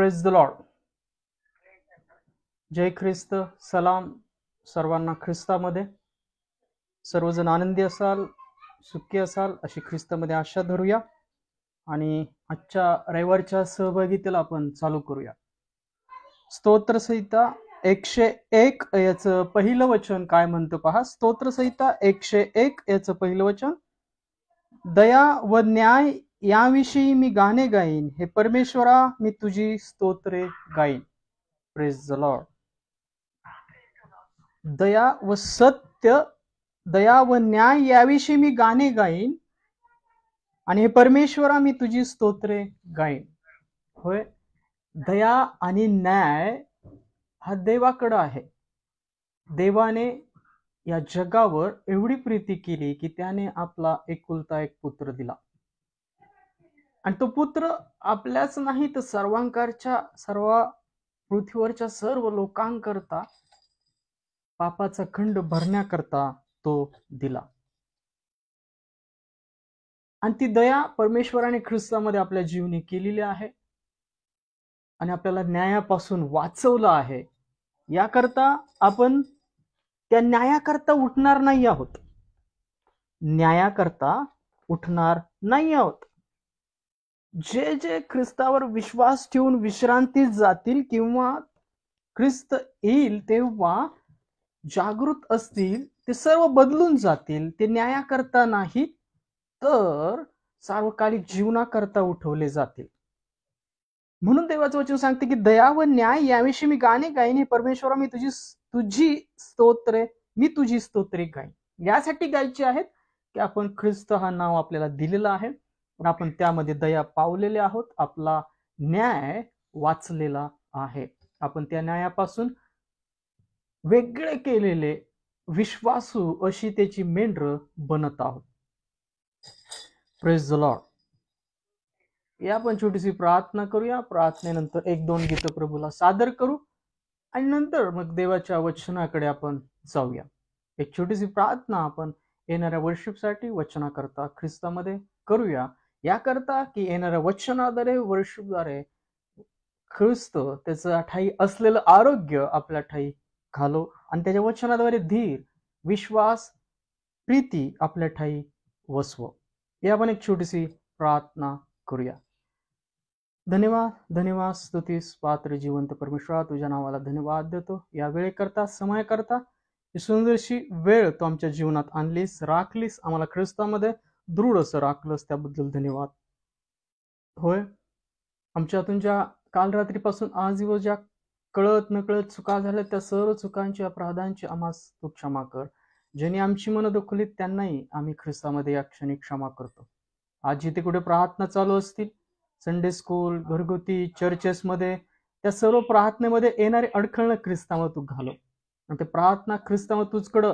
Praise the Lord. जय ख्रिस्त. सलाम सर्वांना ख्रिस्तामध्ये. सर्वजण आनंदी असाल, सुखी असाल अशी ख्रिस्तामध्ये आशा धरूया आणि आजच्या रविवारच्या सहभागीतेला आपण चालू करूया. स्तोत्रसंहिता 101 याचं पहिलं वचन काय म्हणतं पहा. स्तोत्रसंहिता 101 याचं पहिलं वचन, दया व न्याय याविषयी मी गाणे गाईन, हे परमेश्वरा मी तुझी स्तोत्रे गाईन. Praise the Lord. दया व सत्य, दया व न्याय याविषयी मी गाणे गाईन आणि हे परमेश्वरा मी तुझी स्तोत्रे गाईन. होय, दया आणि न्याय हा देवाकडे आहे. देवाने या जगावर एवढी प्रीती केली की त्याने आपला एकुलता एक पुत्र दिला, आणि तो पुत्र आपल्याच नाही तर सर्व पृथ्वीवरच्या सर्व लोकांकरता पापाचा खंड भरण्याकरता तो दिला. आणि ती दया परमेश्वराने ख्रिस्तामध्ये आपल्या जीवनी केलेली आहे आणि आपल्याला न्यायापासून वाचवलं आहे. याकरता आपण त्या न्यायाकरता उठणार नाही आहोत, न्यायाकरता उठणार नाही आहोत. जे जे ख्रिस्तावर विश्वास ठेवून विश्रांतीत जातील किंवा ख्रिस्त येईल तेव्हा जागृत असतील, ते सर्व बदलून जातील. ते न्यायाकरता नाही तर सार्वकालिक जीवनाकरता उठवले जातील. म्हणून देवाचं वचन सांगते की दया व न्याय याविषयी मी गाणे गाईन, हे परमेश्वरा मी तुझी स्तोत्रे गाईन. यासाठी गायची आहेत की आपण ख्रिस्त हा नाव आपल्याला दिलेलं आहे, आपण त्यामध्ये दया पावलेले आहोत, आपला न्याय वाचलेला आहे. आपण त्या न्यायापासून वेगळे केलेले विश्वासू अशी त्याची मेंढर बनत आहोत. Praise the Lord. या आपण छोटीशी प्रार्थना करूया. प्रार्थनेनंतर 1-2 गीत प्रभूला सादर करू आणि नंतर मग देवाच्या वचनाकडे आपण जाऊया. एक छोटीशी प्रार्थना आपण येणाऱ्या वर्शिपसाठी वचनाकरता ख्रिस्तामध्ये करूया, याकरता की येणाऱ्या वचनाद्वारे वर्शिपद्वारे ख्रिस्त त्याचं ठाई असलेलं आरोग्य आपल्या ठाई घालो आणि त्याच्या वचनाद्वारे धीर, विश्वास, प्रीती आपल्या ठाई वसव. या आपण एक छोटीशी प्रार्थना करूया. धन्यवाद, स्तुतीस पात्र जिवंत परमेश्वरा, तुझ्या नावाला धन्यवाद देतो. या वेळेकरता, समयाकरता, ही सुंदरशी वेळ तू आमच्या जीवनात आणलीस, राखलीस, आम्हाला ख्रिस्तामध्ये दृढ असं राखलंस, त्याबद्दल धन्यवाद. होय, आमच्यातून ज्या काल रात्रीपासून आज दिवस ज्या कळत नकळत चुका झाल्या, त्या सर्व चुकांची, अपराधांची आम्हास तू क्षमा कर. ज्यांनी आमची मनं दुखलीत त्यांनाही आम्ही ख्रिस्तामध्ये या क्षणी क्षमा करतो. आज जिथे कुठे प्रार्थना चालू असतील, संडे स्कूल, घरगुती, चर्चेसमध्ये, त्या सर्व प्रार्थनेमध्ये येणारे अडखळणं ख्रिस्तामध्ये तू घालो आणि ते प्रार्थना ख्रिस्तामध्ये तुझकडं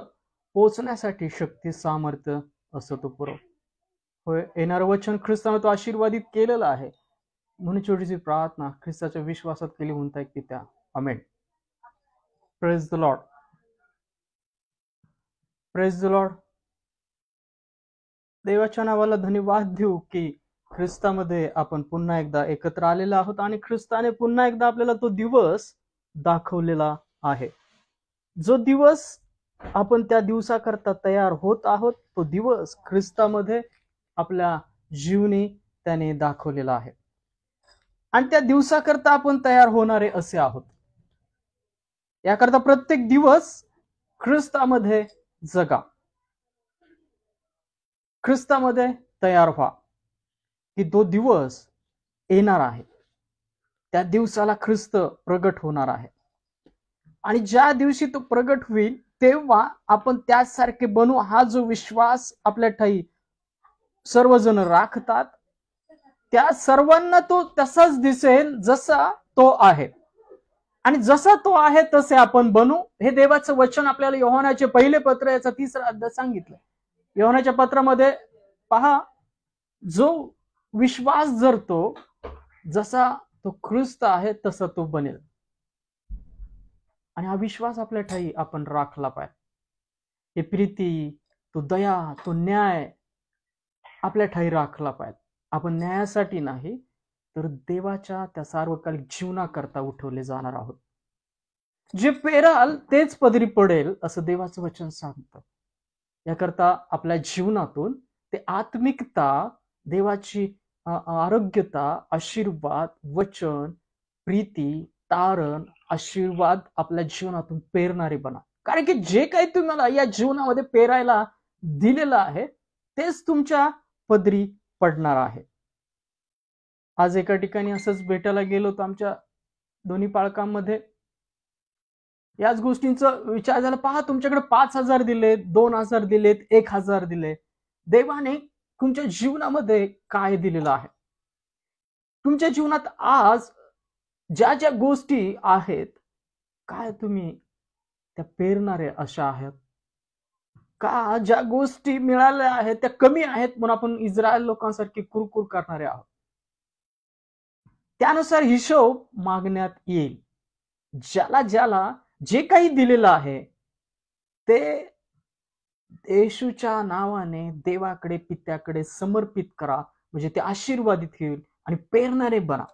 पोहोचण्यासाठी शक्ती, सामर्थ्य असं तू पुरव. होय, येणारं वचन ख्रिस्तामध्ये तू आशीर्वादित केलेलं आहे, म्हणून छोटीशी प्रार्थना ख्रिस्ताच्या विश्वासात केली म्हणता की त्या. आमेन. Praise the Lord. Praise the Lord. देवाच्या नावाला धन्यवाद देऊ की ख्रिस्तामध्ये आपण पुन्हा एकदा एकत्र आलेलो आहोत आणि ख्रिस्ताने पुन्हा एकदा आपल्याला तो दिवस दाखवलेला आहे. जो दिवस आपण त्या दिवसाकरता तयार होत आहोत, तो दिवस ख्रिस्तामध्ये आपल्या जीवनी त्याने दाखवलेला आहे आणि त्या दिवसाकरता आपण तयार होणारे असे आहोत. याकरता प्रत्येक दिवस ख्रिस्तामध्ये जगा, ख्रिस्तामध्ये तयार व्हा, की तो दिवस येणार आहे. त्या दिवसाला ख्रिस्त प्रगट होणार आहे आणि ज्या दिवशी तो प्रगट होईल तेव्हा आपण त्यासारखे बनू, हा जो विश्वास आपल्या ठाई सर्वजण राखतात. त्या सर्वांना तो तसाच दिसेल जसा तो आहे आणि जसा तो आहे तसे आपण बनू. हे देवाचं वचन आपल्याला योहानाचे पहिले पत्र याचा 3रा अध्याय सांगितलं. योहानाच्या पत्रामध्ये पहा, जो विश्वास धरतो, जसा तो ख्रिस्त आहे तसा तो बनेल. आणि हा विश्वास आपल्या ठाई आपण राखला पाहिजे. हे प्रीती, तो दया, तो न्याय आपल्या ठाई राखला पाहिजे. आपण न्यायासाठी नाही तर देवाच्या त्या सार्वकालिक जीवनाकरता उठवले जाणार आहोत. जे पेराल तेच पदरी पडेल असं देवाचं वचन सांगतं. याकरता आपल्या जीवनातून ते आत्मिकता, देवाची आरोग्यता, आशीर्वाद, वचन, प्रीती, तारण, आशीर्वाद आपल्या जीवनातून पेरणारे बना. कारण की जे काही तुम्हाला या जीवनामध्ये पेरायला दिलेलं आहे तेच तुमच्या पदरी पडणार आहे. आज एका ठिकाणी असंच भेटायला गेलो तर आमच्या दोन्ही पालकांमध्ये याच गोष्टींचा विचार झाला. पहा, तुमच्याकडे 5,000 दिलेत, 2,000 दिलेत, 1,000 दिले. देवाने तुमच्या जीवनामध्ये काय दिलेलं आहे? तुमच्या जीवनात आज ज्या ज्या गोष्टी आहेत, काय तुम्ही त्या पेरणारे अशा आहेत का? ज्या गोष्टी मिळाल्या आहेत त्या कमी आहेत म्हणून आपण इस्रायल लोकांसारखे कुरकुर करणारे आहोत. त्यानुसार हिशोब मागण्यात येईल. ज्याला ज्याला जे काही दिलेलं आहे ते येशूच्या नावाने देवाकडे, पित्याकडे समर्पित करा, म्हणजे ते आशीर्वादित होईल. आणि पेरणारे बना,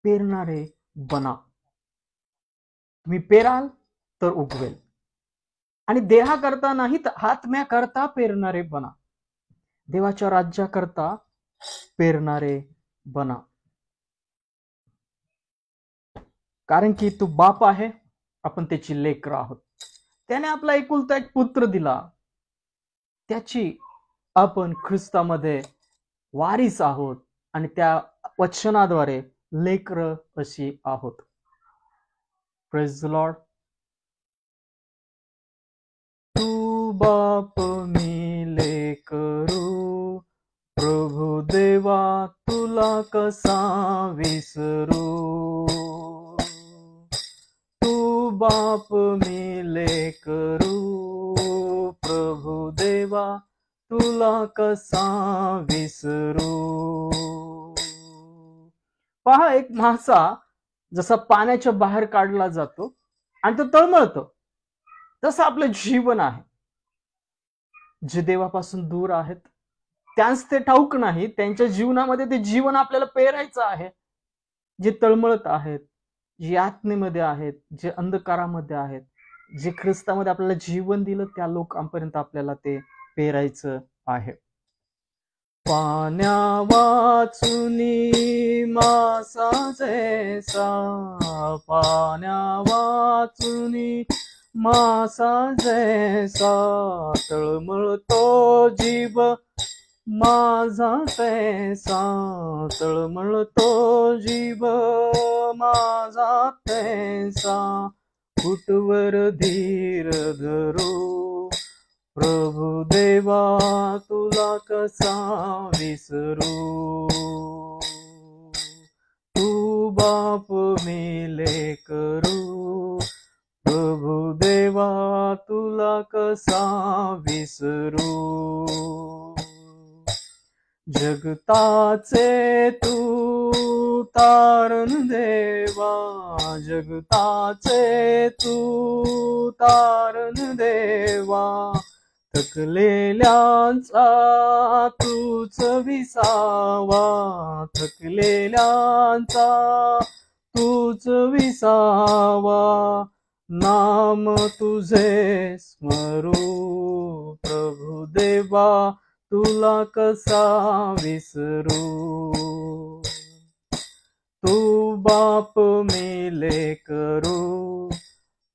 पेरणारे बना. तुम्ही पेराल तर उगवेल. आणि देहाकरता नाही तर आत्म्याकरता पेरणारे बना. देवाच्या राज्याकरता पेरणारे बना. कारण की तो बाप आहे, आपण त्याची लेकरं आहोत. त्याने आपला एकुलता एक पुत्र दिला, त्याची आपण ख्रिस्तामध्ये वारीस आहोत आणि त्या वचनाद्वारे लेकरं अशी आहोत. Praise the Lord. तू बाप मी लेकरू, प्रभु देवा तुला कसा विसरू. तू बाप मी लेकरू, प्रभु देवा तुला कसा विसरू. पहा, एक मासा जसा पाण्याच्या बाहेर काढला जातो आणि तो तळमळतो, तसं आपलं जीवन आहे. जे देवापासून दूर आहेत त्यांस ते ठाऊक नाही, त्यांच्या जीवनामध्ये ते जीवन आपल्याला पेरायचं आहे. जे तळमळत आहेत, जे आत्मेमध्ये आहेत, जे अंधकारामध्ये आहेत, जे ख्रिस्तामध्ये आपल्याला जीवन दिलं त्या लोकांपर्यंत आपल्याला ते पेरायचं आहे. पाण्या वाचुनी मासा जैसा, पाण्या वाचुनी मासा जैसा, तळमळतो जीव माझा तैसा, तळमळतो जीव माझा तैसा. कुटवर धीर धरू, प्रभु देवा तुला कसा विसरू. तू बाप मी लेकरू, प्रभु देवा तुला कसा विसरू. जगताचे तू तारण देवा, जगताचे तू तारण देवा. थकलेल्यांचा तूच विसावा, थकलेल्यांचा तूच विसावा. नाम तुझे स्मरू, प्रभु देवा तुला कसा विसरू. तू बाप मी लेकरू,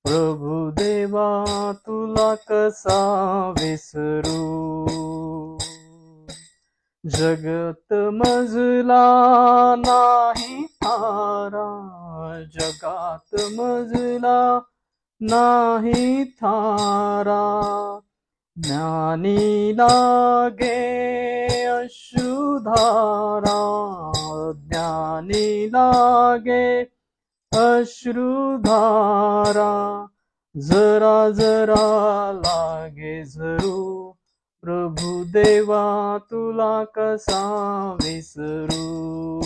प्रभु देवा तुला कसा विसरू. जगत मजला नाही थारा, जगात मजला नाही थारा. ज्ञानी लागे अश्रुधारा, ज्ञानी लागे अश्रुधारा. जरा जरा लागे जरू, प्रभु देवा तुला कसा विसरू.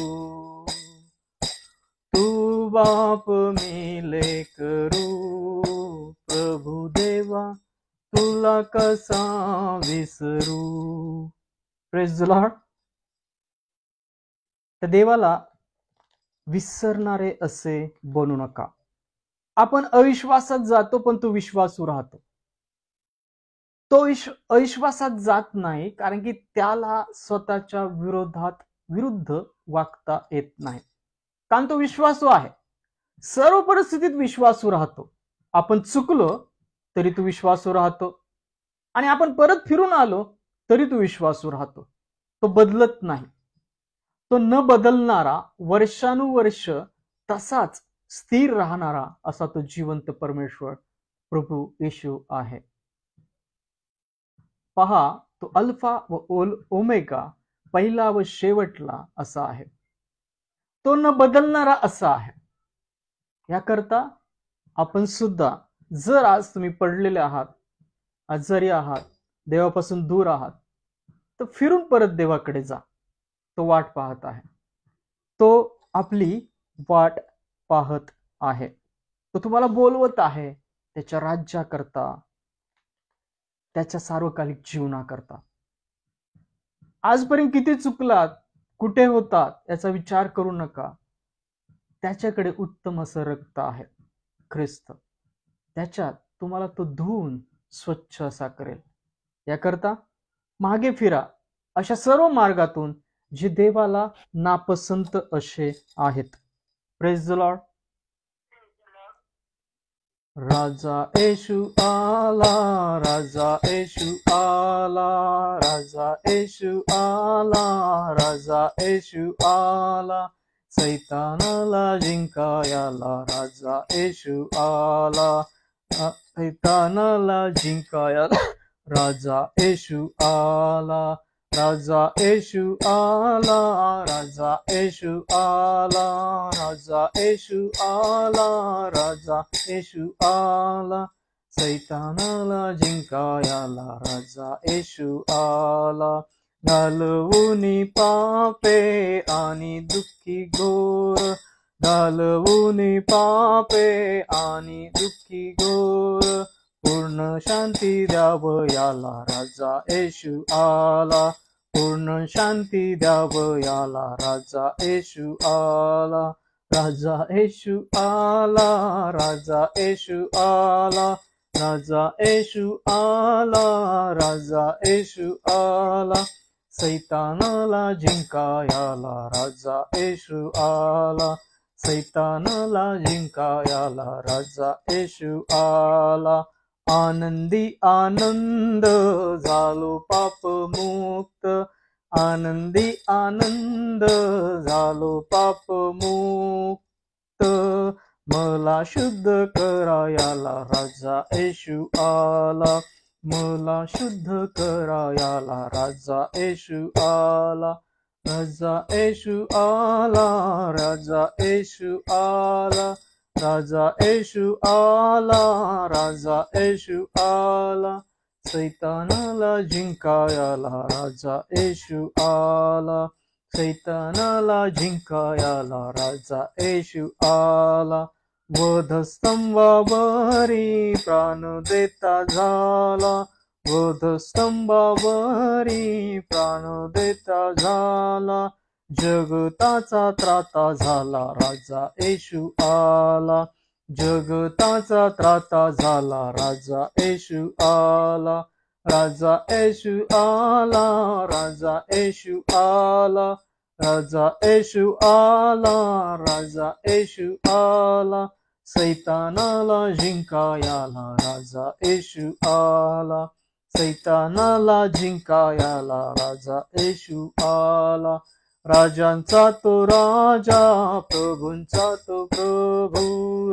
तू बाप मी लेकरू, प्रभु देवा तुला कसा विसरू. Praise the Lord. तर देवाला विसरणारे असे बनू नका. आपण अविश्वासात जातो, पण तो विश्वासू राहतो. तो अविश्वासात जात नाही, कारण की त्याला स्वतःच्या विरुद्ध वागता येत नाही, कारण तो विश्वासू आहे. सर्व परिस्थितीत विश्वासू राहतो. आपण चुकलो तरी तो विश्वासू राहतो, आणि आपण परत फिरून आलो तरी तो विश्वासू राहतो. तो बदलत नाही. तो न बदलणारा, वर्षानुवर्ष तसाच स्थिर राहणारा असा तो जिवंत परमेश्वर प्रभू येशू आहे. पहा, तो अल्फा व ओमेगा, पहिला व शेवटला असा आहे. तो न बदलणारा असा आहे. याकरता आपण सुद्धा, जर आज तुम्ही पडलेले आहात, आजारी आहात, देवापासून दूर आहात, तर फिरून परत देवाकडे जा. तो वाट पाहत आहे. तो आपली वाट पाहत आहे. तो तुम्हाला बोलवत आहे त्याच्या राज्याकरता, त्याच्या सार्वकालिक जीवनाकरता. आजपर्यंत किती चुकलात, कुठे होतात याचा विचार करू नका. त्याच्याकडे उत्तम असं रक्त आहे, ख्रिस्त. त्याच्यात तुम्हाला तो धुवून स्वच्छ असा करेल. याकरता मागे फिरा अशा सर्व मार्गातून जे देवाला नापसंत असे आहेत. Praise the Lord. राजा येशू आला, राजा येशू आला, राजा येशू आला, राजा येशू आला, सैतानाला जिंकायला राजा येशू आला, सैतानाला जिंकायला राजा येशू आला, राजा येशू आला, राजा येशू आला, राजा येशू आला, राजा येशू आला, सैतानाला जिंकायला राजा येशू आला, घालवूनी पापे आणि दुःखी घोर, घालवूनी पापे आणि दुःखी घोर, पूर्ण शांती द्यावयाला राजा येशू आला, पूर्ण शांती द्यावयाला राजा येशू आला, राजा येशू आला, राजा येशू आला, राजा येशू आला, राजा येशू आला, सैतानाला जिंकायला राजा येशू आला, सैतानाला जिंकायला राजा येशू आला, आनंदी आनंद झालो पाप मुक्त, आनंदी आनंद झालो पाप मुक्त, मला शुद्ध करायला राजा येशू आला, मला शुद्ध करायला राजा येशू आला, राजा येशू आला, राजा येशू आला, राजा येशू आला, राजा येशू आला, सैतानाला जिंकायला राजा येशू आला, सैतानाला जिंकायला राजा येशू आला, वधस्तंभावरी प्राण देता झाला, वधस्तंभावरी प्राण देता झाला, जगताचा त्राता झाला राजा येशू आला, जगताचा त्राता झाला राजा येशू आला, राजा येशू आला, राजा येशू आला, राजा येशू आला, राजा येशू आला, सैतानाला जिंकायला राजा येशू आला, सैतानाला जिंकायला राजा येशू आला, राजांचा तो राजा, प्रभूंचा तो प्रभू,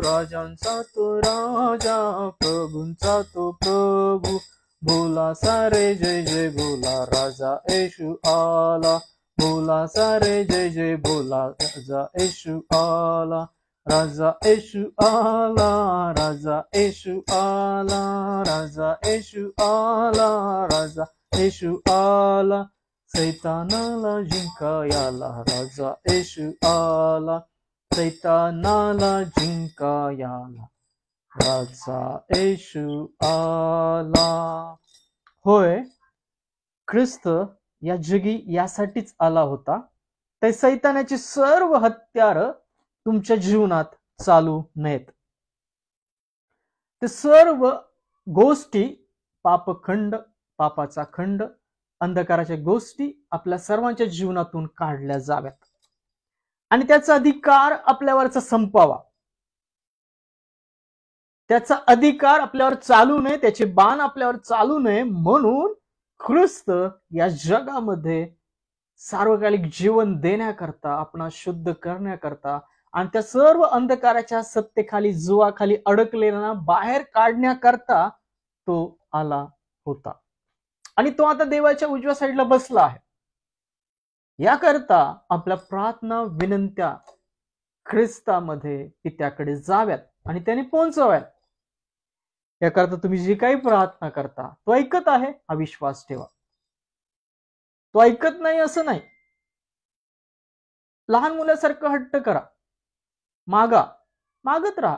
राजांचा तो राजा, प्रभूंचा तो प्रभू, बोला सारे जय जय बोला राजा येशू आला, बोला सारे जय जय बोला राजा येशू आला, राजा येशू आला, राजा येशू आला, राजा येशू आला, राजा येशू आला, सैतानाला जिंकायला राजा येशू आला, सैतानाला जिंकायला राजा येशू आला. होय, ख्रिस्त या जगी यासाठीच आला होता ते सैतानाची सर्व हत्यार तुमच्या जीवनात चालू नयेत. ते सर्व गोष्टी पापखंड, पापाचा खंड, अंधकाराच्या गोष्टी आपल्या सर्वांच्या जीवनातून काढल्या जाव्यात आणि त्याचा अधिकार आपल्यावरचा संपावा. त्याचा अधिकार आपल्यावर चालू नये, त्याचे बाण आपल्यावर चालू नये म्हणून ख्रिस्त या जगामध्ये सार्वकालिक जीवन देण्याकरता, आपणास शुद्ध करण्याकरता आणि त्या सर्व अंधकाराच्या सत्तेखाली, जुवाखाली अडकलेल्यांना बाहेर काढण्याकरता तो आला होता आणि तो आता देवाच्या उजव्या साईडला बसला आहे. याकरता आपल्या प्रार्थना विनंत्या ख्रिस्तामध्ये पित्याकडे जाव्यात आणि त्याने पोहोचवाव्यात. याकरता तुम्ही जी काही प्रार्थना करता तो ऐकत आहे हा विश्वास ठेवा. तो ऐकत नाही असं नाही. लहान मुलासारखं हट्ट करा, मागत राहा.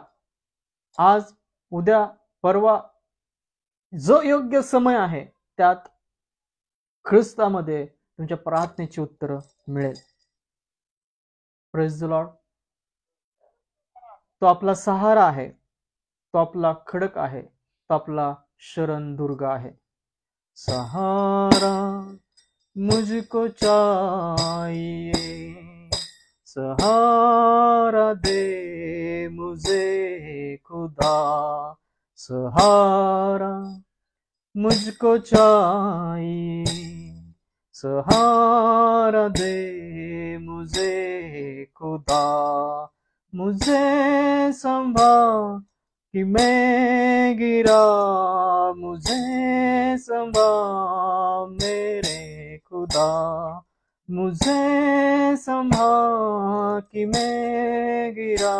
आज, उद्या, परवा जो योग्य समय आहे त्यात ख्रिस्तामध्ये तुमच्या प्रार्थनेची उत्तर मिळेल. Praise the Lord. तो आपला सहारा आहे, तो आपला खडक आहे, तो आपला शरण दुर्ग आहे. सहारा मुझको चाहिए, सहारा दे मुझे खुदा, सहारा मुझको चाहिए, सहारा दे मुझे खुदा, मुझे संभाल कि मैं गिरा, मुझे संभाल मेरे खुदा, मुझे संभाल कि मैं गिरा,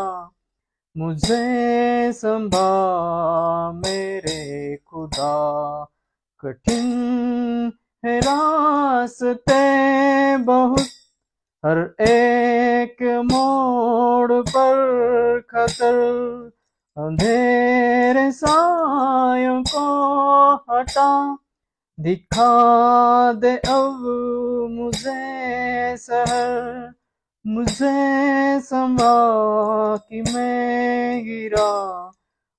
मुझे संभाल मेरे खुदा. कठिन है रास्ते बहुत, हर एक मोड़ पर खतर, अंधेरे सायों को हटा, दिखा दे अब मुझे सहर, मुझे संभाल कि मैं गिरा,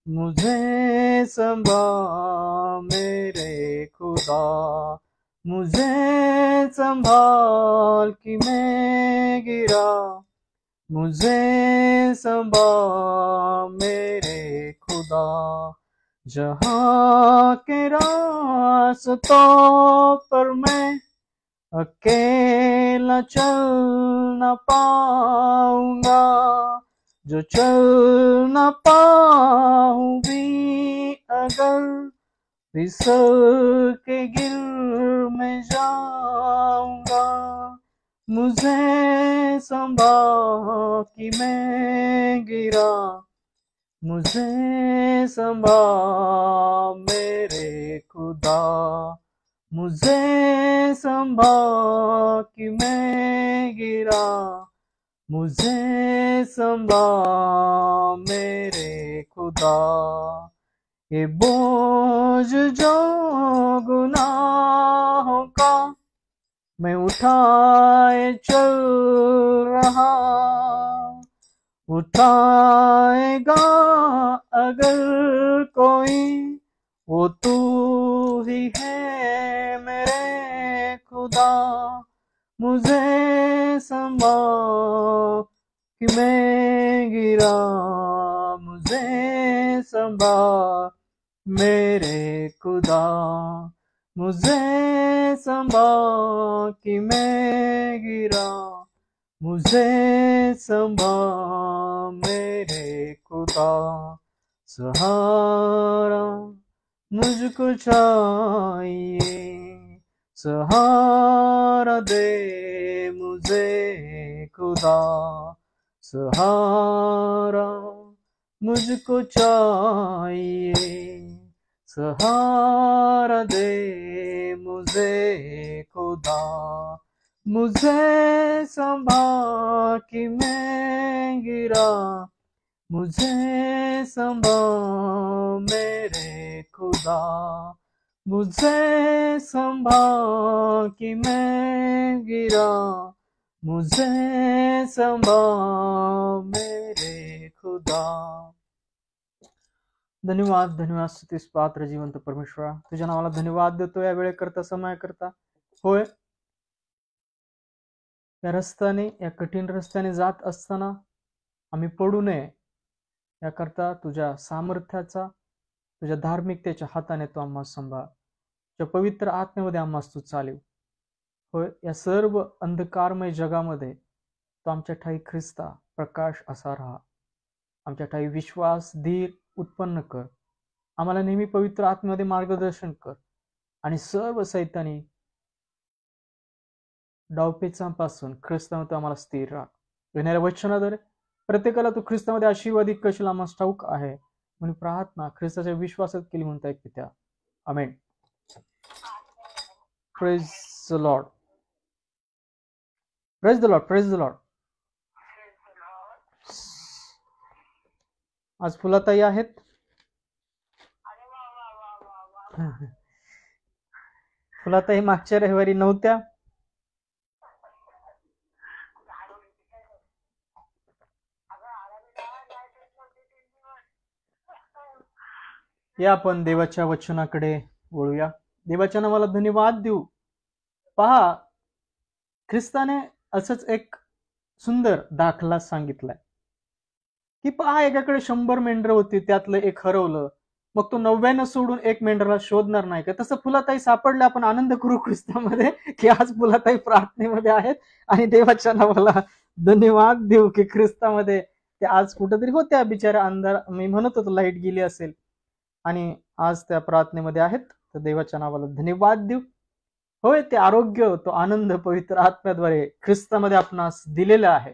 मुझे संभाल मेरे खुदा, मुझे संभाल कि मैं गिरा, मुझे संभाल मेरे खुदा. जहाँ के रास्तों पर मैं अकेला चल न पाऊंगा, जो चल न पाऊं भी अगर, फिसल के गिर में जाऊंगा, मुझे संभाल कि मैं गिरा, मुझे संभाल मेरे खुदा, मुझे संभाल कि मैं गिरा, मुझे संभाल मेरे खुदा. ये बोझ जो गुनाहों का मैं उठाए चल रहा, उठाएगा अगर कोई, वो तू ही है मेरे खुदा, मुझे संभाल कि मैं गिरा, मुझे संभाल मेरे खुदा, मुझे संभाल कि मैं गिरा, मुझे संभाल मेरे खुदा. सहारा मुझको चाहिए, सहारा दे मुझे खुदा, सहारा मुझको चाहिए, सहारा दे मुझे खुदा, मुझे संभाल कि मैं गिरा, मुझे संभाल मेरे खुदा, मुझे संभाल कि मैं गिरा, मुझे संभाल मेरे खुदा। धन्यवाद, धन्यवाद स्तुतीस पात्र जिवंत परमेश्वरा, तुझ्या नावाला धन्यवाद देतो या वेळेकरता, समयाकरता. होय, या रस्त्याने, या कठीण रस्त्याने जात असताना आम्ही पडू नये याकरता तुझ्या सामर्थ्याचा, तुझ्या धार्मिकतेच्या हाताने तू आम्हा सांभाळ. तुझ्या पवित्र आत्म्यामध्ये आम्हास तू चालव. होय, या सर्व अंधकारमय जगामध्ये तो आमच्या ठाई ख्रिस्ता प्रकाश असा राहा. आमच्या ठाई विश्वास, धीर उत्पन्न कर. आम्हाला नेहमी पवित्र आत्म्यामध्ये मार्गदर्शन कर आणि सर्व सैतानी डावपेचांपासून ख्रिस्तामध्ये आम्हाला स्थिर राहा. येणाऱ्या वचनाद्वारे प्रत्येकाला तू ख्रिस्तामध्ये आशीर्वादित करशील आम्हाला ठाऊक आहे म्हणून प्रार्थना ख्रिस्ताच्या विश्वासात केली म्हणता येत पित्या. आमेन. Praise the Lord. Praise the Lord. Praise the Lord. आज फुलाताई आहेत. फुलाताई मागच्या रविवारी नव्हत्या. या आपण देवाच्या वचनाकडे वळूया. देवाच्या नावाला धन्यवाद देऊ. पहा, ख्रिस्ताने असंच एक सुंदर दाखला सांगितलाय की पहा, एकाकडे 100 मेंढर होती, त्यातलं एक हरवलं, मग तो 99 सोडून एक मेंढराला शोधणार नाही का? तसं फुलाताई सापडल्या. आपण आनंद करू ख्रिस्तामध्ये की आज फुलाताई प्रार्थनेमध्ये आहेत आणि देवाच्या नावाला धन्यवाद देऊ की ख्रिस्तामध्ये ते आज कुठेतरी होत्या बिचाऱ्या. अंधार, मी म्हणत होतो लाईट गेली असेल, आणि आज त्या प्रार्थनेमध्ये आहेत. तर देवाच्या नावाला धन्यवाद देऊ. होय, ते आरोग्य, तो आनंद पवित्र आत्म्याद्वारे ख्रिस्तामध्ये आपणास दिलेला आहे.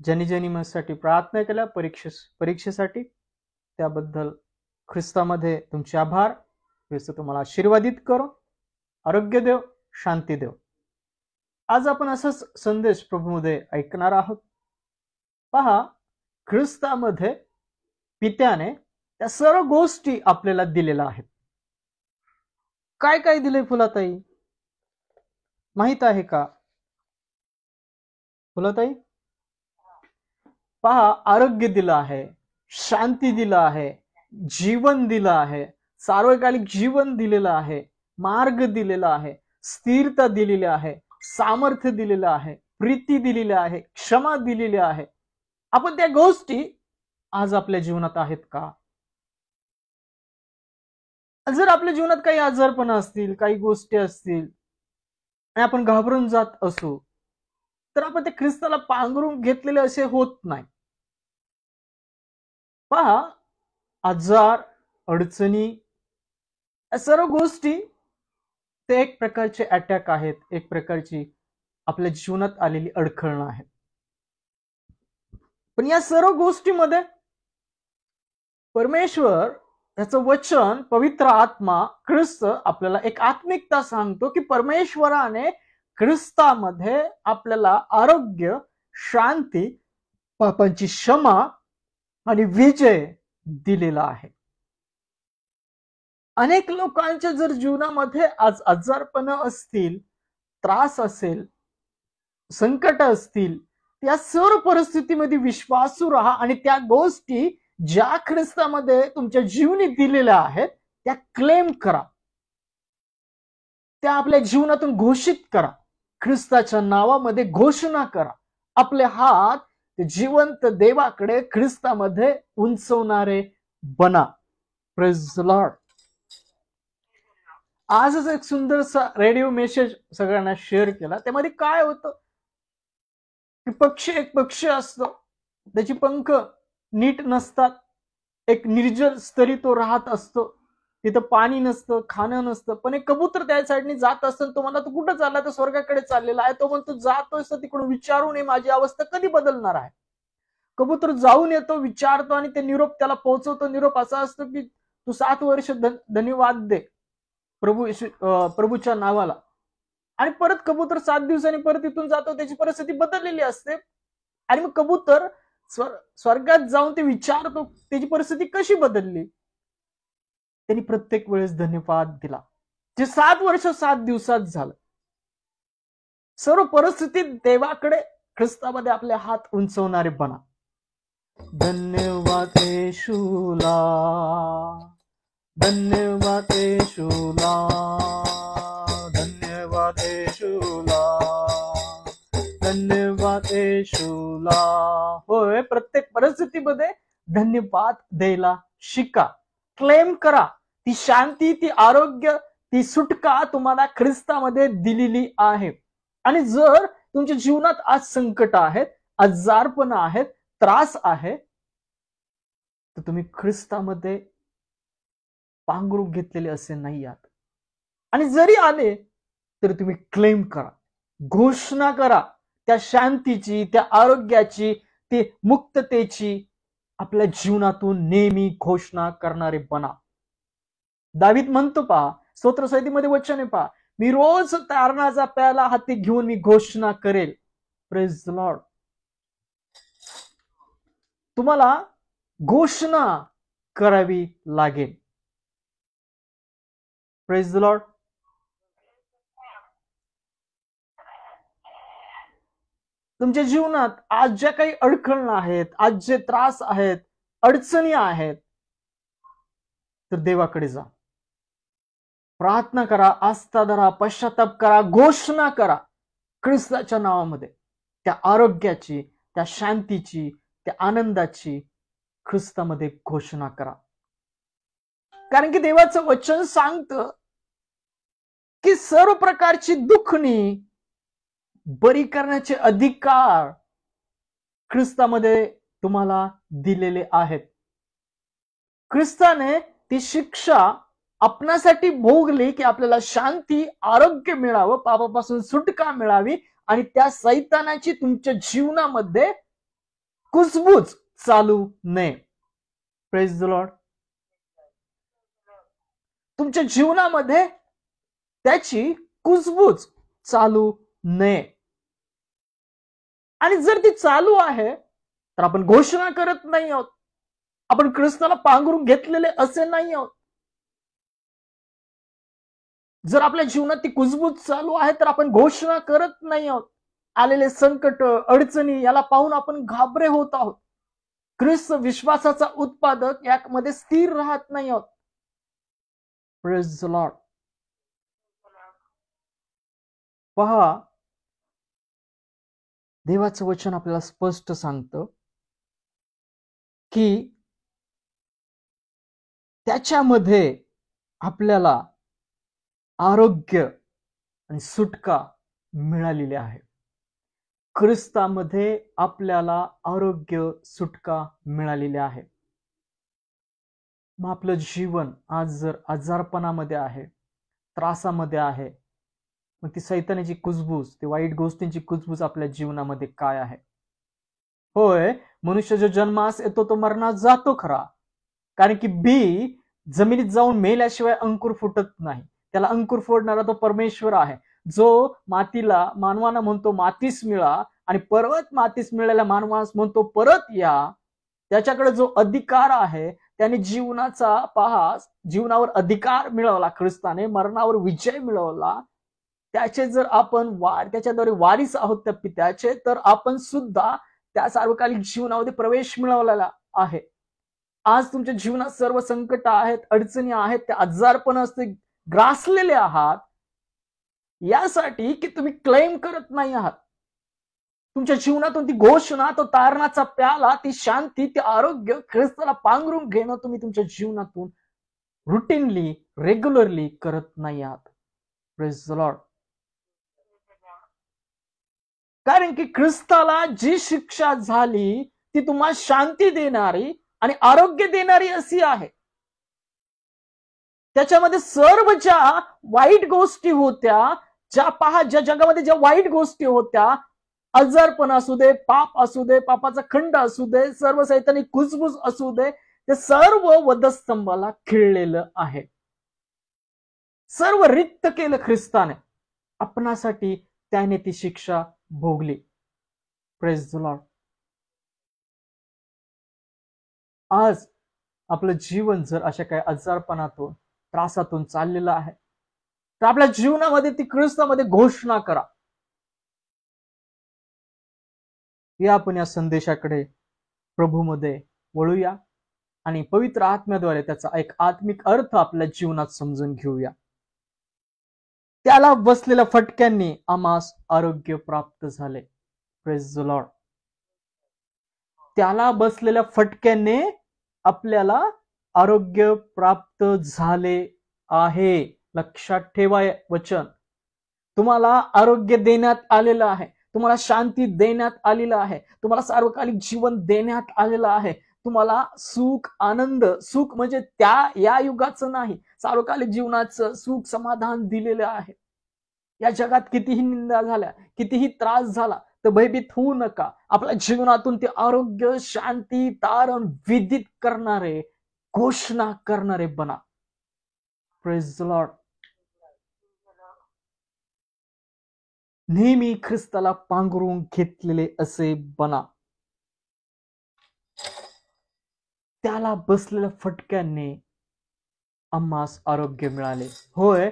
ज्यांनी ज्यांनी माझ्यासाठी प्रार्थना केल्या परीक्षेसाठी, त्याबद्दल ख्रिस्तामध्ये तुमचे आभार. ख्रिस्त तुम्हाला आशीर्वादित करो, आरोग्य देव, शांती देव. आज आपण असाच संदेश प्रभूमध्ये ऐकणार आहोत. पहा, ख्रिस्तामध्ये पित्याने त्या सर्व गोष्टी आपल्याला दिलेल्या आहेत. काय काय दिले फुलाताई माहित आहे का? फुलाताई, पहा, आरोग्य दिलं आहे, शांती दिलं आहे, जीवन दिलं आहे, सार्वकालिक जीवन दिलेलं आहे, मार्ग दिलेला आहे, स्थिरता दिलेली आहे, सामर्थ्य दिलेलं आहे, प्रीती दिलेली आहे, क्षमा दिलेली आहे. आपण त्या गोष्टी आज आपल्या जीवनात आहेत का? जर आपल्या जीवनात काही आजारपण असतील, काही गोष्टी असतील आणि आपण घाबरून जात असू, तर आपण त्या ख्रिस्ताला पांघरून घेतलेले असे होत नाही. पहा, आजार, अडचणी, या सर्व गोष्टी ते एक प्रकारचे अटॅक आहेत, एक प्रकारची आपल्या जीवनात आलेली अडखळणं आहेत. पण या सर्व गोष्टीमध्ये परमेश्वर, त्याचं वचन, पवित्र आत्मा, ख्रिस्त आपल्याला एक आत्मिकता सांगतो की परमेश्वराने ख्रिस्तामध्ये आपल्याला आरोग्य, शांती, पापांची क्षमा आणि विजय दिलेला आहे. अनेक लोकांच्या जर जीवनामध्ये आज आजारपण असतील, त्रास असेल, संकट असतील, त्या सर्व परिस्थितीमध्ये विश्वासू राहा आणि त्या गोष्टी ज्या ख्रिस्तामध्ये तुमच्या जीवनी दिलेल्या आहेत त्या क्लेम करा, त्या आपल्या जीवनातून घोषित करा, ख्रिस्ताच्या नावामध्ये घोषणा करा. आपले हात जिवंत देवाकडे ख्रिस्तामध्ये उंचवणारे बना. Praise the Lord. आजच एक सुंदरसा रेडिओ मेसेज सगळ्यांना शेअर केला. त्यामध्ये काय होतं की एक पक्षी असतो, त्याची पंख नीट नसतात, एक निर्जल स्तरी तो राहत असतो, तिथं पाणी नसतं, खाणं नसतं, पण एक कबूतर त्या साईडने जात असतं. तो म्हणला, तू कुठं चालला? तर स्वर्गाकडे चाललेला आहे. तो म्हणतो, जातोय तर तिकडून विचारून ये, माझी अवस्था कधी बदलणार आहे. कबूतर जाऊन येतो, विचारतो आणि ते निरोप त्याला पोहोचवतो. निरोप असा असतो की तू 7 वर्ष धन्यवाद दे प्रभूच्या नावाला. आणि परत कबूतर 7 दिवसांनी परत इथून जातो, त्याची परिस्थिती बदललेली असते. आणि मग कबूतर स्वर्गात जाऊन ते विचारतो, त्याची परिस्थिती कशी बदलली. त्यांनी प्रत्येक वेळेस धन्यवाद दिला. जे 7 वर्ष 7 दिवसात झालं. सर्व परिस्थितीत देवाकडे ख्रिस्तामध्ये आपले हात उंचवणारे बना. धन्यवाद येशूला, धन्यवाद येशूला, धन्यवाद येशूला, धन्यवाद येशूला. होय, प्रत्येक परिस्थितीमध्ये धन्यवाद द्यायला शिका. क्लेम करा ती शांती, ती आरोग्य, ती सुटका तुम्हाला ख्रिस्तामध्ये दिलेली आहे. आणि जर तुमच्या जीवनात आज संकट आहेत, आजारपण आहेत, त्रास आहे, तर तुम्ही ख्रिस्तामध्ये पांघरून घेतलेले असे नाही आहात. आणि जरी आले तरी तुम्ही क्लेम करा, घोषणा करा त्या शांतीची, त्या आरोग्याची, ती मुक्ततेची. आपल्या जीवनातून नेहमी घोषणा करणारे बना. दावीद म्हणतो पहा, स्तोत्रसंहितेमध्ये वचन आहे पहा, मी रोज तारणाचा प्याला हाती घेऊन मी घोषणा करेल. Praise the Lord. तुम्हाला घोषणा करावी लागेल. Praise the Lord. तुमच्या जीवनात आज ज्या काही अडखळणं आहेत, आज जे त्रास आहेत, अडचणी आहेत, तर देवाकडे जा, प्रार्थना करा, आस्था धरा, पश्चाताप करा, घोषणा करा ख्रिस्ताच्या नावामध्ये. त्या आरोग्याची, त्या शांतीची, त्या आनंदाची ख्रिस्तामध्ये घोषणा करा. कारण की देवाचं वचन सांगतं की सर्व प्रकारची दुःखनी बरी करण्याचे अधिकार ख्रिस्तामध्ये तुम्हाला दिलेले आहेत. ख्रिस्ताने ती शिक्षा आपणासाठी भोगली की आपल्याला शांती, आरोग्य मिळावं, पापापासून सुटका मिळावी आणि त्या सैतानाची तुमच्या जीवनामध्ये कुजबूज चालू नये. Praise the Lord. तुमच्या जीवनामध्ये त्याची कुजबूज चालू नये. आणि जर ती चालू आहे तर आपण घोषणा करत नाही आहोत, आपण ख्रिस्ताला पांघरून घेतलेले असे नाही आहोत. जर आपल्या जीवनात ती कुजबूज चालू आहे तर आपण घोषणा करत नाही आहोत. आलेले संकट, अडचणी याला पाहून आपण घाबरे होत आहोत. ख्रिस्त विश्वासाचा उत्पादक यामध्ये स्थिर राहत नाही आहोत. Praise the Lord. पहा, देवाचं वचन आपल्याला स्पष्ट सांगतं की त्याच्यामध्ये आपल्याला आरोग्य आणि सुटका मिळालेली आहे. ख्रिस्तामध्ये आपल्याला आरोग्य, सुटका मिळालेली आहे. मग आपलं जीवन आज जर आजारपणामध्ये आहे, त्रासामध्ये आहे, मग ती सैतानाची कुजबूज, ती वाईट गोष्टींची कुजबूज आपल्या जीवनामध्ये काय आहे? होय, मनुष्य जो जन्मास येतो तो मरणास जातो खरा, कारण की बी जमिनीत जाऊन मेल्याशिवाय अंकुर फुटत नाही. त्याला अंकुर फोडणारा तो परमेश्वर आहे, जो मातीला, मानवाला म्हणतो मातीस मिळा, आणि परत मातीस मिळालेल्या मानवास म्हणतो परत या. त्याच्याकडे जो अधिकार आहे, त्याने जीवनाचा, पहा, जीवनावर अधिकार मिळवला ख्रिस्ताने, मरणावर विजय मिळवला. त्याचे जर आपण त्याच्याद्वारे वारीस आहोत त्या पित्याचे, तर आपण सुद्धा त्या सार्वकालिक जीवनामध्ये प्रवेश मिळवलेला आहे. आज तुमच्या जीवनात सर्व संकट आहेत, अडचणी आहेत, त्या आजारपण असते ग्रासलेले आहात, यासाठी की तुम्ही क्लेम करत नाही आहात. तुमच्या जीवनातून ती घोषणा, तो तारणाचा प्याला, ती शांती, ते आरोग्य, ख्रिस्ताला पांघरून घेणं तुम्ही तुमच्या जीवनातून रुटीनली, रेग्युलरली करत नाही आहात. Praise the Lord. कारण की ख्रिस्ताला जी शिक्षा झाली ती तुम्हाला शांती देणारी आणि आरोग्य देणारी अशी आहे. त्याच्यामध्ये सर्व ज्या वाईट गोष्टी होत्या, ज्या जगामध्ये ज्या वाईट गोष्टी होत्या, आजारपण असू दे, पाप असू दे, पापाचा खंड असू दे, सर्व सैतानी कुजबूज असू दे, ते सर्व वधस्तंभाला खिळलेलं आहे. सर्व रिक्त केलं ख्रिस्ताने आपणासाठी, त्याने ती शिक्षा भोगली. Praise the Lord. आज आपलं जीवन जर अशा काही आजारपणातून, त्रासातून चाललेलं आहे, तर आपल्या जीवनामध्ये ती ख्रिस्तामध्ये घोषणा करा. या आपण या संदेशाकडे प्रभूमध्ये वळूया आणि पवित्र आत्म्याद्वारे त्याचा एक आत्मिक अर्थ आपल्या जीवनात समजून घेऊया. त्याला बसलेल्या फटक्यांनी आम्हास आरोग्य प्राप्त झाले. Praise the Lord. त्याला बसलेल्या फटक्याने आपल्याला आरोग्य प्राप्त झाले आहे. लक्षात ठेवा वचन. तुम्हाला आरोग्य देण्यात आलेलं आहे, तुम्हाला शांती देण्यात आलेलं आहे, तुम्हाला सार्वकालिक जीवन देण्यात आलेलं आहे, तुम्हाला सुख आनंद, सुख म्हणजे या युगाचं नाही, सार्वकालिक जीवनाचं सुख समाधान दिलेलं आहे. या जगात कितीही निंदा झाल्या, कितीही त्रास झाला तर भयभीत होऊ नका. आपल्या जीवनातून ते आरोग्य, शांती, तारण विदित करणारे, घोषणा करणारे बना. Praise the Lord. नेहमी ख्रिस्ताला पांघरून घेतलेले असे बना. त्याला बसलेल्या फटक्यांनी आम्हास आरोग्य मिळाले. होय,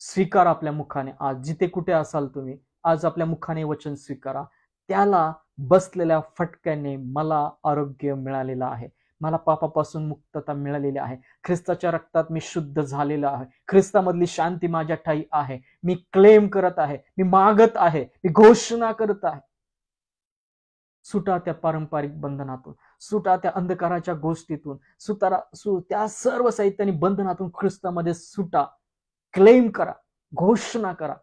स्वीकार आपल्या मुखाने. आज जिथे कुठे असाल तुम्ही, आज आपल्या मुखाने वचन स्वीकारा. त्याला बसलेल्या फटक्याने मला आरोग्य मिळालेलं आहे, मला पापापासून मुक्तता मिळालेली आहे, ख्रिस्ताच्या रक्तात मी शुद्ध झालेला आहे, ख्रिस्तामधली शांती माझ्या ठाई आहे. मी क्लेम करत आहे, मी मागत आहे, मी घोषणा करत आहे. सुटा त्या पारंपरिक बंधनातून, सुटा त्या अंधकाराच्या गोष्टीतून, त्या सर्व साहित्याने बंधनातून ख्रिस्तामध्ये सुटा. क्लेम करा, घोषणा करा,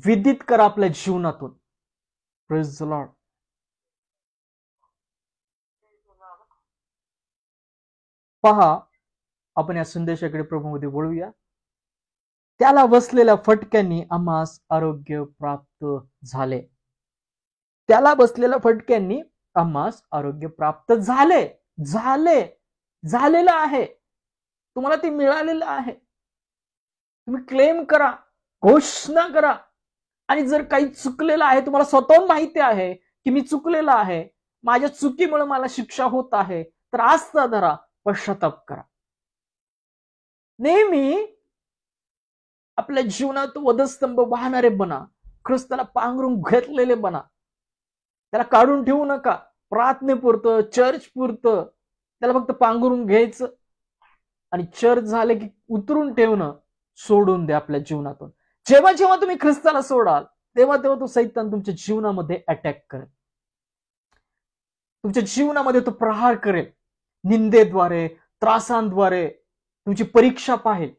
विदित करा आपल्या जीवनातून. Praise the Lord. पहा, आपण या संदेशाकडे प्रभूमध्ये वळूया. त्याला बसलेल्या फटक्यांनी आम्हास आरोग्य प्राप्त झाले. त्याला बसलेल्या फटक्यांनी आम्हास आरोग्य प्राप्त झालेलं आहे. तुम्हाला ते मिळालेलं आहे. तुम्ही क्लेम करा, घोषणा करा. आणि जर काही चुकलेलं आहे, तुम्हाला स्वतःहून माहिती आहे की मी चुकलेला आहे, माझ्या चुकीमुळे मला शिक्षा होत आहे, तर आस्था धरा, पश्चाताप करा. नेहमी आपल्या जीवनात वधस्तंभ वाहणारे बना. ख्रिस्ताला पांघरून घेतलेले बना. त्याला काढून ठेवू नका. प्रार्थनेपुरतं, चर्च पुरतं त्याला फक्त पांघरून घ्यायचं आणि चर्च झाले की उतरून ठेवणं सोडून द्या आपल्या जीवनातून. जेव्हा जेव्हा तुम्ही ख्रिस्ताला सोडाल तेव्हा तेव्हा तो सैतान तुमच्या जीवनामध्ये अटॅक करेल, तुमच्या जीवनामध्ये तो प्रहार करेल. निंदेद्वारे, त्रासांद्वारे तुमची परीक्षा पाहेल.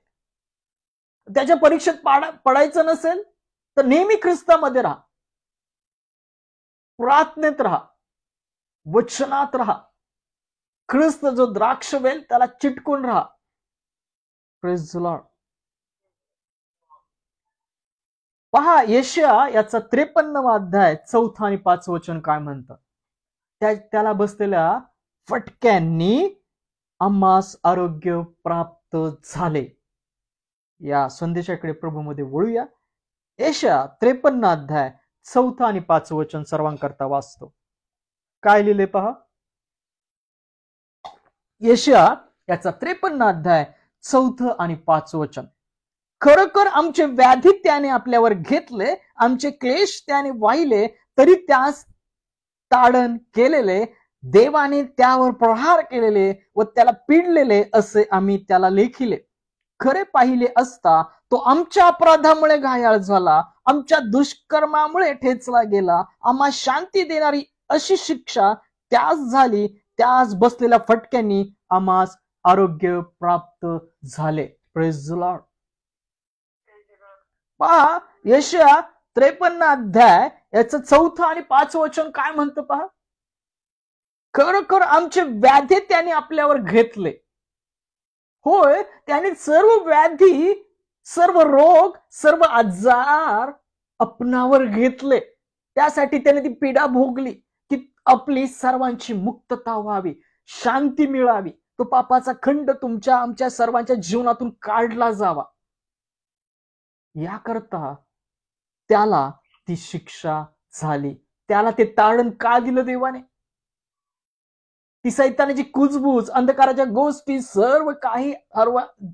त्याच्या परीक्षेत पडायचं नसेल तर नेहमी ख्रिस्तामध्ये राहा, प्रार्थनेत राहा, वचनात राहा. ख्रिस्त जो द्राक्ष वेल त्याला चिटकून राहा. Praise the Lord. पहा, यशाया याचा 53वा अध्याय 4 आणि 5 वचन काय म्हणतं. त्याला बसलेल्या फटक्यांनी आम्हास आरोग्य प्राप्त झाले. या संदेशाकडे प्रभूमध्ये वळूया. यशाया 53 अध्याय 4 आणि 5 वचन सर्वांकरता वाचतो. काय लिहिले पहा. यशाया याचा 53 अध्याय 4 आणि 5 वचन. खरोखर आमचे व्याधी त्याने आपल्यावर घेतले, आमचे क्लेश त्याने वाहिले, तरी त्यास ताडण केलेले, देवाने त्यावर प्रहार केलेले व त्याला पिडलेले असे आम्ही त्याला लेखिले. खरे पाहिले असता तो आमच्या अपराधामुळे घायाळ झाला, आमच्या दुष्कर्मामुळे ठेचला गेला. आम्हा शांती देणारी अशी शिक्षा त्यास झाली, त्यास बसलेल्या फटक्यांनी आम्हास आरोग्य प्राप्त झाले. Praise the Lord. पहा, यशाया 53 अध्याय याचं 4 आणि 5 वचन काय म्हणतं पहा. खरोखर आमचे व्याधी त्याने आपल्यावर घेतले. होय, त्याने सर्व व्याधी, सर्व रोग, सर्व आजार आपणावर घेतले. त्यासाठी त्याने ती पीडा भोगली की आपली सर्वांची मुक्तता व्हावी, शांती मिळावी, तो पापाचा खंड तुमच्या आमच्या सर्वांच्या जीवनातून काढला जावा. याकरता त्याला ती शिक्षा झाली. त्याला ते तारण का दिलं देवाने. ती सैतानाची कुजबूज, अंधकाराच्या गोष्टी, सर्व काही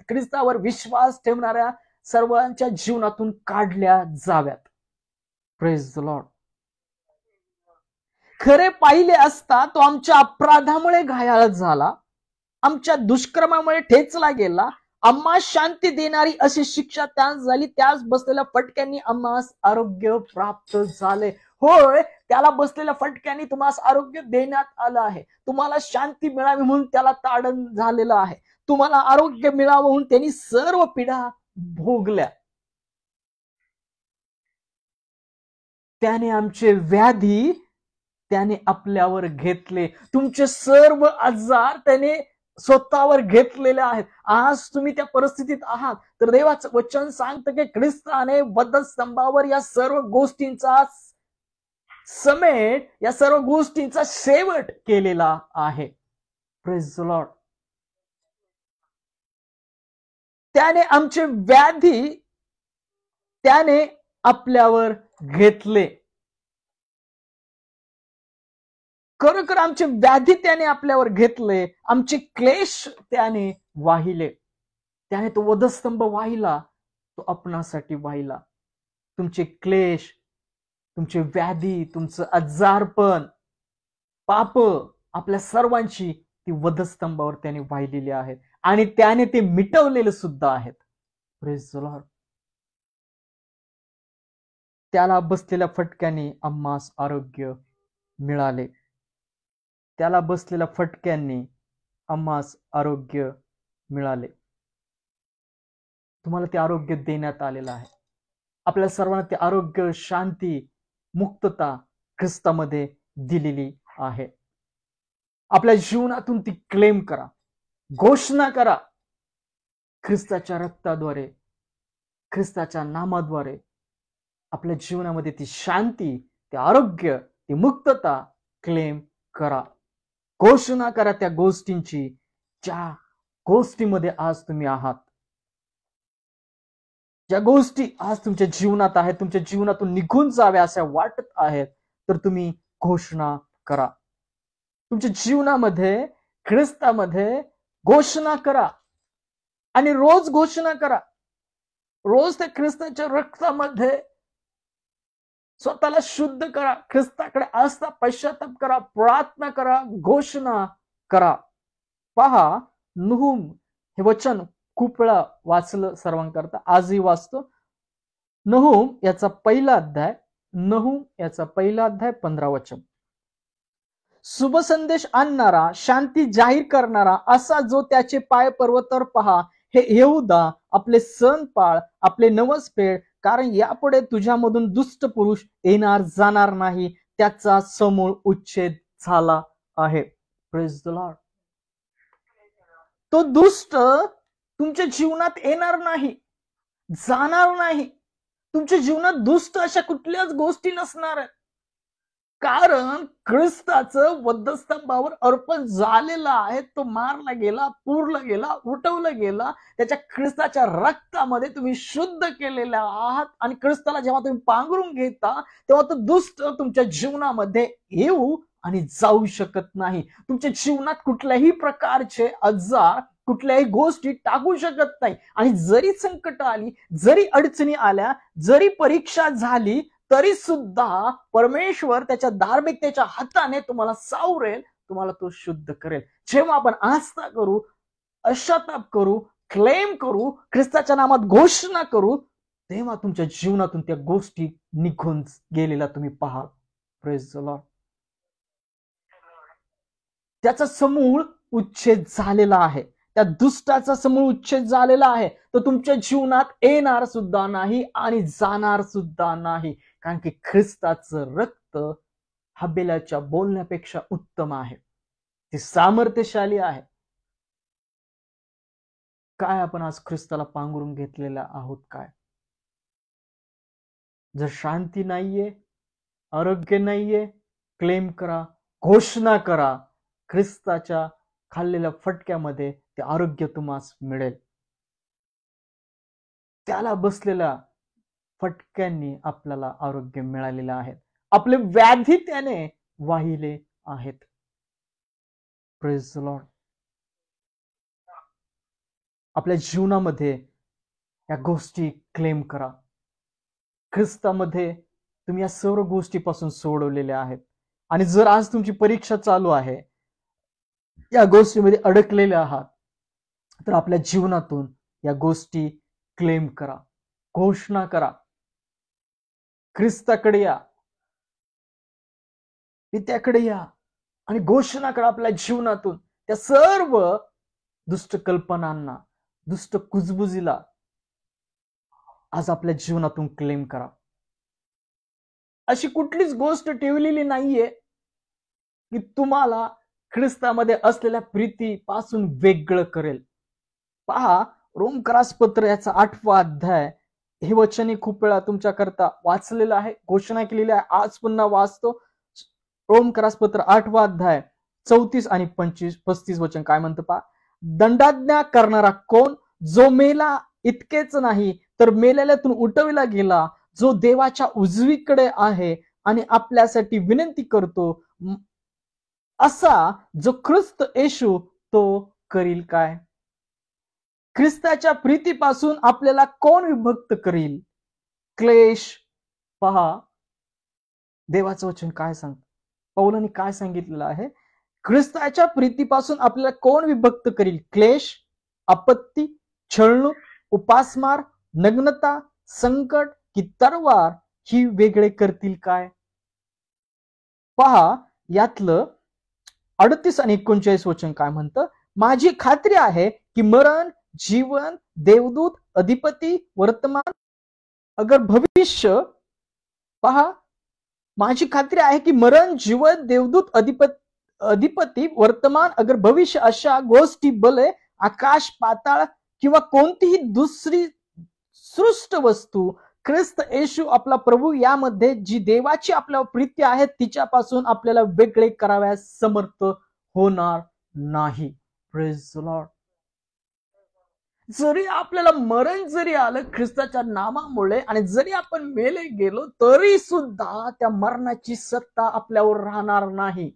ख्रिस्तावर विश्वास ठेवणाऱ्या सर्वांच्या जीवनातून काढल्या जाव्यात. Praise the Lord. खरे पाहिले असता तो आमच्या अपराधामुळे घायाळ झाला, आमच्या दुष्कर्मामुळे ठेचला गेला. आम्हा शांती देणारी अशी शिक्षा त्यास झाली, त्यास बसलेल्या फटक्यांनी आम्हास आरोग्य प्राप्त झाले. होय, त्याला बसलेल्या फटक्यांनी तुम्हाला आरोग्य देण्यात आलं आहे. तुम्हाला शांती मिळावी म्हणून त्याला ताडण झालेलं आहे. तुम्हाला आरोग्य मिळावं म्हणून त्यांनी सर्व पीडा भोगल्या. त्याने आमचे व्याधी त्याने आपल्यावर घेतले. तुमचे सर्व आजार त्याने स्वतःवर घेतलेले आहेत. आज तुम्ही त्या परिस्थितीत आहात तर देवाचं वचन सांगतं की ख्रिस्ताने वधस्तंभावर या सर्व गोष्टींचा समेट, या सर्व गोष्टींचा शेवट केलेला आहे. Praise the Lord. त्याने आमचे व्याधी त्याने आपल्यावर घेतले. खरोखर आमचे व्याधी त्याने आपल्यावर घेतले, आमचे क्लेश त्याने वाहिले. त्याने तो वधस्तंभ वाहिला, तो आपणासाठी वाहिला. तुमचे क्लेश, तुमचे व्याधी, तुमचं आजारपण, पाप, आपल्या सर्वांची ती वधस्तंभावर त्याने वाहिलेली आहेत आणि त्याने ते मिटवलेले सुद्धा आहेत. Praise the Lord. त्याला बसलेल्या फटक्याने आम्हास आरोग्य मिळाले. त्याला बसलेल्या फटक्यांनी आम्हास आरोग्य मिळाले. तुम्हाला ते आरोग्य देण्यात आलेलं आहे. आपल्या सर्वांना ते आरोग्य, शांती, मुक्तता ख्रिस्तामध्ये दिलेली आहे. आपल्या जीवनातून ती क्लेम करा, घोषणा करा. ख्रिस्ताच्या रक्ताद्वारे, ख्रिस्ताच्या नामाद्वारे आपल्या जीवनामध्ये ती शांती, ते आरोग्य, ती मुक्तता क्लेम करा. घोषणा करा त्या गोष्टींची, ज्या गोष्टीमध्ये आज तुम्ही आहात, ज्या गोष्टी आज तुमच्या जीवनात आहेत, तुमच्या जीवनातून निघून जाव्या अशा वाटत आहेत, तर तुम्ही घोषणा करा. तुमच्या जीवनामध्ये, ख्रिस्तामध्ये घोषणा करा आणि रोज घोषणा करा. रोज त्या ख्रिस्ताच्या रक्तामध्ये स्वतःला शुद्ध करा. ख्रिस्ताकडे आस्था, पश्चाताप करा, प्रार्थना करा, घोषणा करा. पहा, नहूम हे वचन खूप वेळा वाचलं सर्वांकरता, आजही वाचतो. नहूम याचा पहिला अध्याय, नहूम याचा पहिला अध्याय 15 वचन. शुभ संदेश आणणारा, शांती जाहीर करणारा असा जो त्याचे पाय पर्वतावर पहा, हे यहूदा, आपले सण पाळ, आपले नवस फेड, कारण यापुढे तुझ्यामधून दुष्ट पुरुष येणार जाणार नाही, त्याचा समूळ उच्छेद झाला आहे. Praise the Lord. तो दुष्ट तुमच्या जीवनात येणार नाही, जाणार नाही. तुमच्या जीवनात दुष्ट अशा कुठल्याच गोष्टी नसणार आहेत, कारण ख्रिस्ताचं वधस्तंभावर अर्पण झालेलं आहे. तो मारला गेला, पुरला गेला, उठवला गेला. त्याच्या ख्रिस्ताच्या रक्तामध्ये तुम्ही शुद्ध केलेले आहात आणि ख्रिस्ताला जेव्हा तुम्ही पांघरून घेता तेव्हा तो दुष्ट तुमच्या जीवनामध्ये येऊ आणि जाऊ शकत नाही. तुमच्या जीवनात कुठल्याही प्रकारचे आजार, कुठल्याही गोष्टी टाकू शकत नाही. आणि जरी संकट आली, जरी अडचणी आल्या, जरी परीक्षा झाली, तरी सुद्धा परमेश्वर त्याच्या धार्मिकतेच्या हाताने तुम्हाला सावरेल, तुम्हाला तो शुद्ध करेल. जेव्हा आपण आस्था करू, पश्चाताप करू, क्लेम करू, ख्रिस्ताच्या नामात घोषणा करू, तेव्हा तुमच्या जीवनातून त्या गोष्टी निघून गेलेल्या तुम्ही पाहाल. Praise the Lord. त्याचा समूळ उच्छेद झालेला आहे. त्या दुष्टाचा समूळ उच्छेद झालेला आहे. तो तुमच्या जीवनात येणार सुद्धा नाही आणि जाणार सुद्धा नाही, कारण की ख्रिस्ताचं रक्त हबेलाच्या बोलण्यापेक्षा उत्तम आहे, ते सामर्थ्यशाली आहे. काय आपण आज ख्रिस्ताला पांघरून घेतलेला आहोत काय? जर शांती नाहीये, आरोग्य नाहीये, क्लेम करा, घोषणा करा. ख्रिस्ताच्या खाल्लेल्या फटक्यामध्ये ते आरोग्य तुम्हास मिळेल. त्याला बसलेल्या फटक्यांनी आपल्याला आरोग्य मिळालेलं आहे. आपले व्याधी त्याने वाहिले आहेत. Praise the Lord. आपल्या जीवनामध्ये या गोष्टी क्लेम करा. ख्रिस्तामध्ये तुम्ही या सर्व गोष्टीपासून सोडवलेल्या आहेत. आणि जर आज तुमची परीक्षा चालू आहे, या गोष्टीमध्ये अडकलेले आहात, तर आपल्या जीवनातून या गोष्टी क्लेम करा, घोषणा करा. ख्रिस्ताकडे या, पित्याकडे या आणि घोषणा करा आपल्या जीवनातून त्या सर्व दुष्ट कल्पनांना, दुष्ट कुजबुजीला आज आपल्या जीवनातून क्लेम करा. अशी कुठलीच गोष्ट ठेवलेली नाहीये की तुम्हाला ख्रिस्तामध्ये असलेल्या प्रीतीपासून वेगळं करेल. पहा, रोमकरासपत्र याचा 8वा अध्याय, हे वचन खूप वेळा तुमच्याकरता वाचलेलं आहे, घोषणा केलेली आहे. आज पुन्हा वाचतो. रोमकरासपत्र 8वा अध्याय 34 आणि 35 वचन काय म्हणतं पहा. दंडाज्ञा करणारा कोण? जो मेला इतकेच नाही तर मेलेल्यातून उठविला गेला, जो देवाच्या उजवीकडे आहे आणि आपल्यासाठी विनंती करतो. असा जो ख्रिस्त येशू, तो करील काय? ख्रिस्ताच्या प्रीतीपासून आपल्याला कोण विभक्त करील? क्लेश. पहा, देवाचं वचन काय सांगतं, पौलांनी काय सांगितलेलं आहे. ख्रिस्ताच्या प्रीतीपासून आपल्याला कोण विभक्त करील? क्लेश, आपत्ती, छळणूक, उपासमार, नग्नता, संकट की तरवार ही वेगळे करतील काय? पहा, यातलं 38 आणि 39 वचन काय म्हणतं. माझी खात्री आहे की मरण, जीवन, देवदूत, अधिपती, वर्तमान अगर भविष्य. पहा, माझी खात्री आहे की मरण, जीवन, देवदूत, अधिपती, वर्तमान अगर भविष्य अशा गोष्टी, बले, आकाश, पाताळ किंवा कोणतीही दुसरी सृष्ट वस्तू, ख्रिस्त येशू आपला प्रभू यामध्ये जी देवाची आपल्यावर प्रीती आहे तिच्यापासून आपल्याला वेगळे कराव्यास समर्थ होणार नाही. Praise the Lord. जरी आपल्याला मरण जरी आलं ख्रिस्ताच्या नामामुळे आणि जरी आपण मेले गेलो तरी सुद्धा त्या मरणाची सत्ता आपल्यावर राहणार नाही.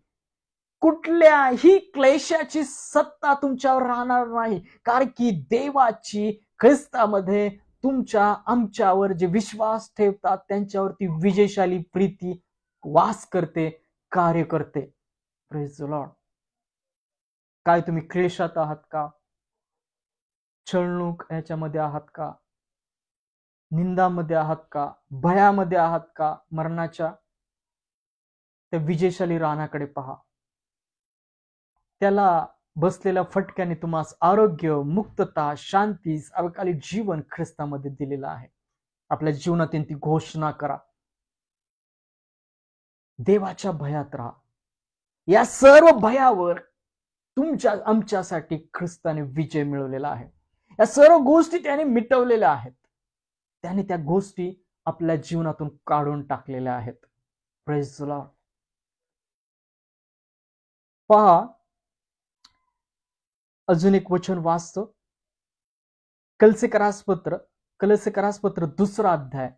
कुठल्याही क्लेशाची सत्ता तुमच्यावर राहणार नाही, कारण की देवाची ख्रिस्तामध्ये तुमच्या आमच्यावर जे विश्वास ठेवतात त्यांच्यावरती विजयशाली प्रीती वास करते, कार्य करते. Praise the Lord. काय तुम्ही क्लेशात आहात का? छळणूक याच्यामध्ये आहात का? निंदामध्ये आहात का? भयामध्ये आहात का? मरणाच्या त्या विजयशाली रानाकडे पहा. त्याला बसलेल्या फटक्याने तुम्हाला आरोग्य, मुक्तता, शांती, अल्पकालिक जीवन ख्रिस्तामध्ये दिलेलं आहे. आपल्या जीवनातील ती घोषणा करा. देवाच्या भयात राहा. या सर्व भयावर तुमच्या आमच्यासाठी ख्रिस्ताने विजय मिळवलेला आहे. या सर्व गोष्टी त्याने मिटवलेल्या आहेत. त्याने त्या गोष्टी आपल्या जीवनातून काढून टाकलेल्या आहेत. Praise the Lord. पहा, अजून एक वचन वाचतो. कलसेकरासपत्र 2रा अध्याय,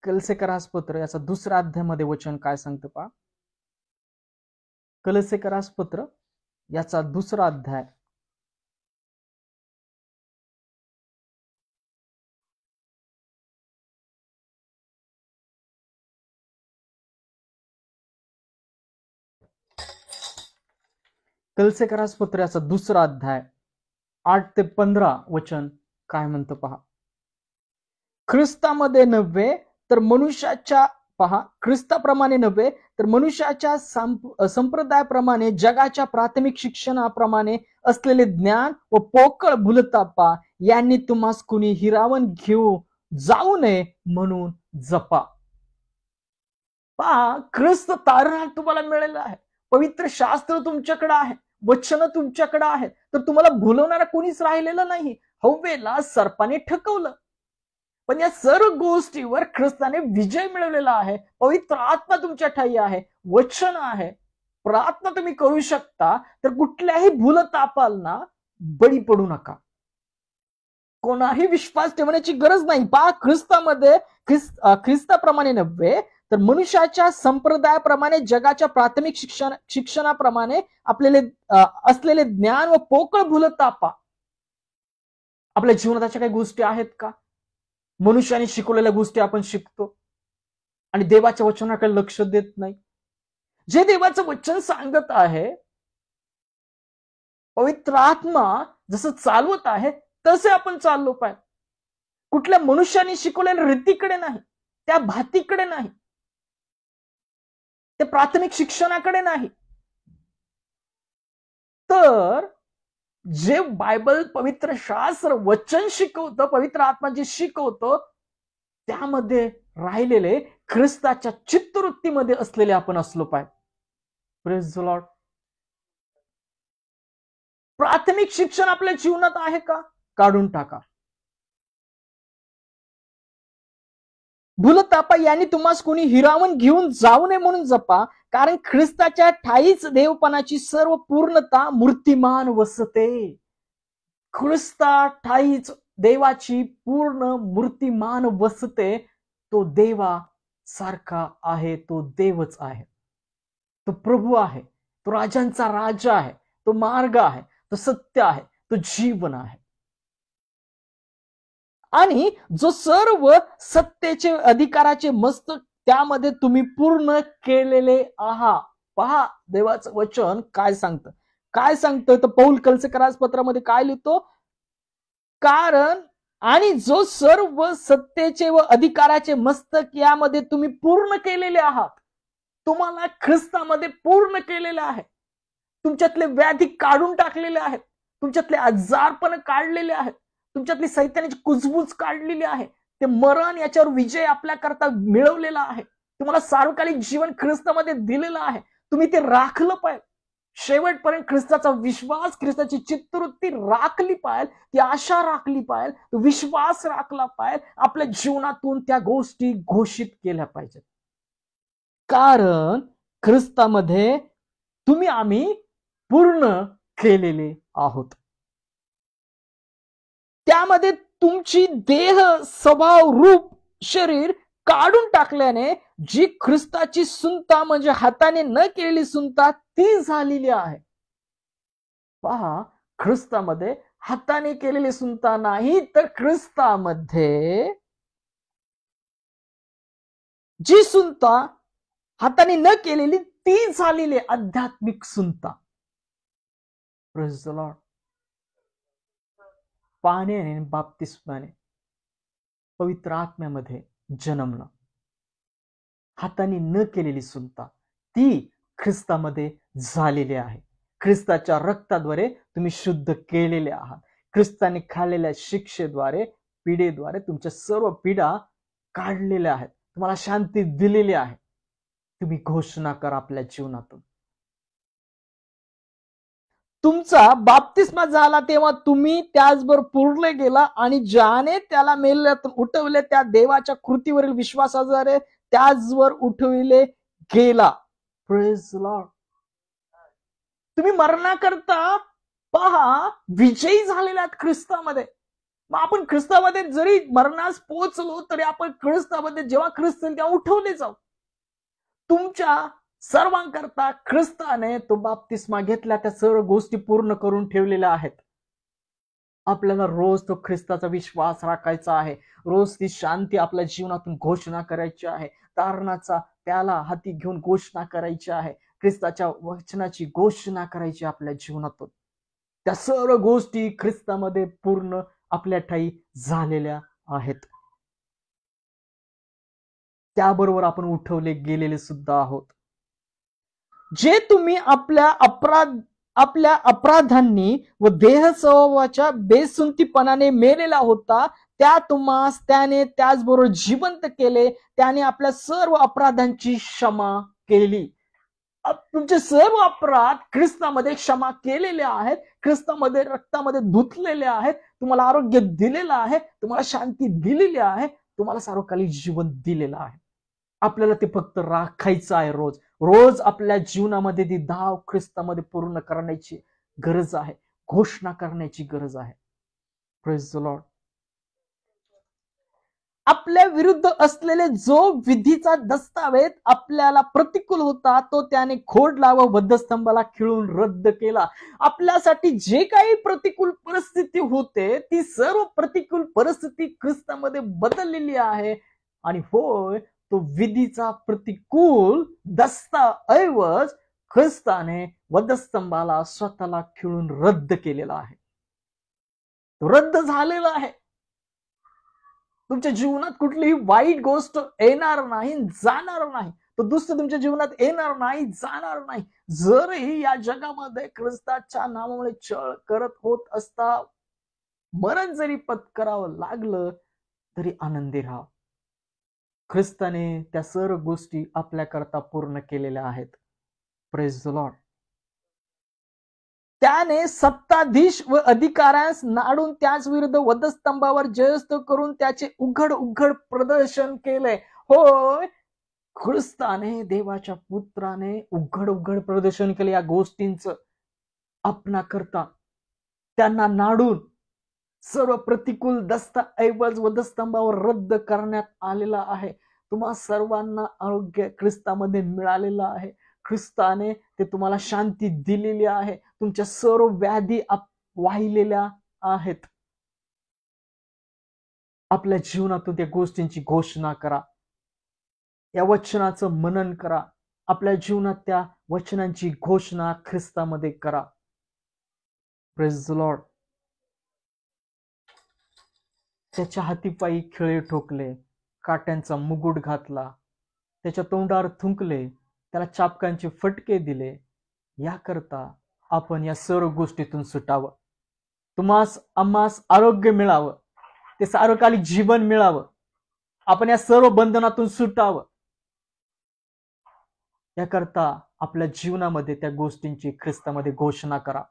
कलसेकरासपत्र याचा 2रा अध्यायामध्ये वचन काय सांगतं पहा. कलसेकरासपत्र याचा 2रा अध्याय कलसेकरासपत्र याचा 2रा अध्याय 8 ते 15 वचन काय म्हणतं पहा. ख्रिस्तामध्ये नव्हे तर मनुष्याच्या, पहा, ख्रिस्ताप्रमाणे नव्हे तर मनुष्याच्या संप्रदायाप्रमाणे, जगाच्या प्राथमिक शिक्षणाप्रमाणे असलेले ज्ञान व पोकळ भूलतापा यांनी तुम्हास कुणी हिरावून घेऊ जाऊ नये म्हणून जपा. पहा, ख्रिस्त तारण तुम्हाला मिळालेलं आहे. पवित्र शास्त्र तुमच्याकडे आहे, वचन तुमच्याकडे आहेत, तर तुम्हाला भुलवणारा कोणीच राहिलेलं नाही. हव्वेला सर्पाने ठकवलं, पण या सर्व गोष्टीवर ख्रिस्ताने विजय मिळवलेला आहे. पवित्र आत्मा तुमच्या ठाई आहे, वचन आहे, प्रार्थना तुम्ही करू शकता. तर कुठल्याही भूलतापांना बळी पडू नका. कोणाही विश्वास ठेवण्याची गरज नाही. पहा, ख्रिस्तामध्ये ख्रिस्ताप्रमाणे नव्हे तर मनुष्याच्या संप्रदायाप्रमाणे, जगाच्या प्राथमिक शिक्षणाप्रमाणे आपल्याला असलेले ज्ञान व पोकळ भूलतापा. आपल्या जीवनात अशा काही गोष्टी आहेत का? मनुष्याने शिकवलेल्या गोष्टी आपण शिकतो आणि देवाच्या वचनाकडे लक्ष देत नाही. जे देवाचं वचन सांगत आहे, पवित्र आत्मा जसं चालवत आहे तसे आपण चाललो पाहिजे. कुठल्या मनुष्याने शिकवलेल्या रीतीकडे नाही, त्या भातीकडे नाही, त्या प्राथमिक शिक्षणाकडे नाही, तर जे बायबल, पवित्र शास्त्र, वचन शिकवतं, पवित्र आत्मा जे शिकवतं त्यामध्ये राहिलेले, ख्रिस्ताच्या चित्तवृत्तीमध्ये असलेले आपण असलो पाहिजे. Praise the Lord. प्राथमिक शिक्षण आपल्या जीवनात आहे का? काढून टाका. भूलतापा यांनी तुम्हाला कोणी हिरावून घेऊन जाऊ नये म्हणून जपा, कारण ख्रिस्ताच्या ठाईच देवपणाची सर्व पूर्णता मूर्तिमान वसते. ख्रिस्ता ठाईच देवाची पूर्ण मूर्तिमान वसते. तो देवा सारखा आहे, तो देवच आहे, तो प्रभू आहे, तो राजांचा राजा आहे, तो मार्ग आहे, तो सत्य आहे, तो जीवन आहे. आणि जो सर्व सत्तेचे अधिकाराचे मस्तक त्यामध्ये तुम्ही पूर्ण केलेले आहात. पहा देवाचं वचन काय सांगतं, काय सांगतं. तर पौल कलसेकरास पत्रामध्ये काय लिहितो, कारण आणि जो सर्व सत्तेचे व अधिकाराचे मस्तक यामध्ये तुम्ही पूर्ण केलेले आहात. तुम्हाला ख्रिस्तामध्ये पूर्ण केलेले आहे. तुमच्यातले व्याधी काढून टाकलेले आहेत, तुमच्यातले आजारपण काढलेले आहेत, तुमच्यातली सैतानाची कुजबूज काढलेली आहे. ते मरण याच्यावर विजय आपल्याकरता मिळवलेला आहे. तुम्हाला सार्वकालिक जीवन ख्रिस्तामध्ये दिलेलं आहे. तुम्ही ते राखलं पाहिजे. शेवटपर्यंत ख्रिस्ताचा विश्वास, ख्रिस्ताची चित्तवृत्ती राखली पाहिजे, ती आशा राखली पाहिजे, तो विश्वास राखला पाहिजे. आपल्या जीवनातून त्या गोष्टी घोषित केल्या पाहिजेत. कारण ख्रिस्तामध्ये तुम्ही आम्ही पूर्ण केलेले आहोत. त्यामध्ये तुमची देह, स्वभाव, रूप, शरीर काढून टाकल्याने जी ख्रिस्ताची सुंता म्हणजे हाताने न केलेली सुंता ती झालेली आहे. पहा, ख्रिस्तामध्ये हाताने केलेली सुंता नाही, तर ख्रिस्तामध्ये जी सुंता हाताने न केलेली ती झालेली आध्यात्मिक सुंता. Praise the Lord. पाण्याने बाप्तिस्माने पवित्र आत्म्यामध्ये जन्मलं. हाताने न केलेली सुंता ती ख्रिस्तामध्ये झालेली आहे. ख्रिस्ताच्या रक्ताद्वारे तुम्ही शुद्ध केलेले आहात. ख्रिस्ताने खाल्लेल्या शिक्षेद्वारे, पिढेद्वारे तुमच्या सर्व पिढा काढलेल्या आहेत. तुम्हाला शांती दिलेली आहे. तुम्ही घोषणा करा आपल्या जीवनातून. तुमचा बाप्तिस्मा झाला तेव्हा तुम्ही त्याचबरोबर पुरले गेला आणि ज्याने त्याला मेल्यातून उठवले त्या देवाच्या कृतीवरील विश्वासाद्वारे त्याचवर उठविले गेला. Praise Lord. तुम्ही मरणाकरता पहा विजयी झालेला आहात ख्रिस्तामध्ये. मग आपण ख्रिस्तामध्ये जरी मरणास पोहोचलो तरी आपण ख्रिस्तामध्ये जेव्हा ख्रिस्त तेव्हा उठवले जाऊ. तुमच्या सर्वांकरता ख्रिस्ताने तो बाप्तिस्मा घेतला, त्या सर्व गोष्टी पूर्ण करून ठेवलेल्या आहेत. आपल्याला रोज तो ख्रिस्ताचा विश्वास राखायचा आहे. रोज ती शांती आपल्या जीवनातून घोषणा करायची आहे. तारणाचा त्याला हाती घेऊन घोषणा करायची आहे. ख्रिस्ताच्या वचनाची घोषणा करायची आपल्या जीवनातून. त्या सर्व गोष्टी ख्रिस्तामध्ये पूर्ण आपल्या ठाई झालेल्या आहेत. त्याबरोबर आपण उठवले गेलेले सुद्धा आहोत. जे तुम्ही आपल्या अपराधांनी व देह स्वभावाच्या बेसुंतीपणाने मेलेला होता, त्या तुम्हास त्याने त्याचबरोबर जिवंत केले. त्याने आपल्या सर्व अपराधांची क्षमा केली. तुमचे सर्व अपराध ख्रिस्तामध्ये क्षमा केलेले आहेत. ख्रिस्तामध्ये रक्तामध्ये धुतलेले आहेत. तुम्हाला आरोग्य दिलेलं आहे, तुम्हाला शांती दिलेली आहे, तुम्हाला सार्वकालिक जीवन दिलेलं आहे. आपल्याला ते फक्त राखायचं आहे. रोज रोज आपल्या जीवनामध्ये ती धाव ख्रिस्तामध्ये पूर्ण करण्याची गरज आहे, घोषणा करण्याची गरज आहे. Praise the Lord. आपल्या विरुद्ध असलेले जो विधीचा दस्तावेज आपल्याला प्रतिकूल होता तो त्याने खोडला व वधस्तंभाला खिळून रद्द केला. आपल्यासाठी जे काही प्रतिकूल परिस्थिती होते ती सर्व प्रतिकूल परिस्थिती ख्रिस्तामध्ये बदललेली आहे. आणि होय, तो विधीचा प्रतिकूल दस्तऐवज ख्रिस्ताने वधस्तंभाला स्वतःला खिळून रद्द केलेला आहे. तो रद्द झालेला आहे. तुमच्या जीवनात कुठलीही वाईट गोष्ट येणार नाही, जाणार नाही. तो दुष्ट तुमच्या जीवनात येणार नाही, जाणार नाही. जरही या जगामध्ये ख्रिस्ताच्या नावामुळे छळ करत होत असता, मरण जरी पत्करावं लागलं तरी आनंदी राहा. ख्रिस्ताने त्या सर्व गोष्टी आपल्याकरता पूर्ण केलेल्या आहेत. Praise the Lord. त्याने सत्ताधीश व अधिकाऱ्यास नाडून त्याच विरुद्ध वधस्तंभावर जयस्त करून त्याचे उघड उघड प्रदर्शन केले. होय, ख्रिस्ताने, देवाच्या पुत्राने उघड उघड प्रदर्शन केले या गोष्टींचं आपणाकरता. त्यांना नाडून सर्व प्रतिकूल दस्तऐवज वधस्तंभावर रद्द करण्यात आलेला आहे. तुम्हा सर्वांना आरोग्य ख्रिस्तामध्ये मिळालेलं आहे. ख्रिस्ताने ते तुम्हाला शांती दिलेली आहे. तुमच्या सर्व व्याधी वाहिलेल्या आहेत. आपल्या जीवनातून त्या गोष्टींची घोषणा करा. या वचनाचं मनन करा. आपल्या जीवनात त्या वचनांची घोषणा ख्रिस्तामध्ये करा. Praise the Lord. त्याच्या हातीपायी खिळे ठोकले, काट्यांचा मुकुट घातला, त्याच्या तोंडावर थुंकले, त्याला चापकांचे फटके दिले. याकरता आपण या सर्व गोष्टीतून सुटावं. तुम्हास आम्हास आरोग्य मिळावं, ते सार्वकालिक जीवन मिळावं. आपण या सर्व बंधनातून सुटावं. याकरता आपल्या जीवनामध्ये त्या गोष्टींची ख्रिस्तामध्ये घोषणा करा.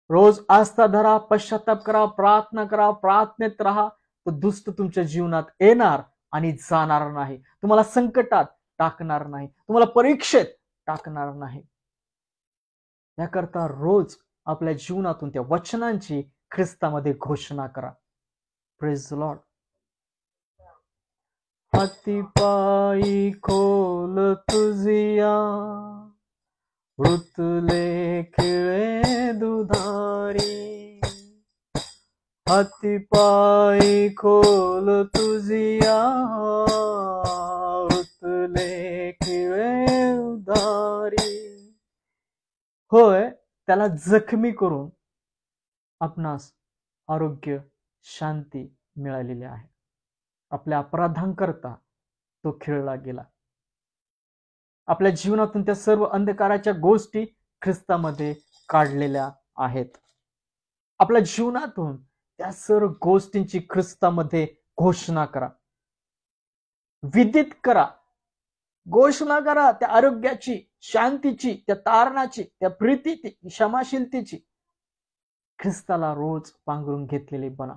रोज आस्था धरा, पश्चाताप करा, प्रार्थना करा, प्रार्थनेत राहा. तो दुष्ट तुमच्या जीवनात येणार आणि जाणार नाही. तुम्हाला संकटात टाकणार नाही, तुम्हाला परीक्षेत टाकणार नाही. याकरता रोज आपल्या जीवनातून त्या वचनांची ख्रिस्तामध्ये घोषणा करा. Praise the Lord. हातीपायी खोल तुझिया, वृतले खिळे दुधारी. हातीपायी खोल तुझिया, वृतले खिळे उधारी. होय, त्याला जखमी करून आपणास आरोग्य, शांती मिळालेली आहे. आपल्या अपराधांकरता तो खिळला गेला. आपल्या जीवनातून त्या सर्व अंधकाराच्या गोष्टी ख्रिस्तामध्ये काढलेल्या आहेत. आपल्या जीवनातून त्या सर्व गोष्टींची ख्रिस्तामध्ये घोषणा करा, विदित करा, घोषणा करा. त्या आरोग्याची, शांतीची, त्या तारणाची, त्या प्रीतीची, क्षमाशीलतेची ख्रिस्ताला रोज पांघरून घेतलेली बना.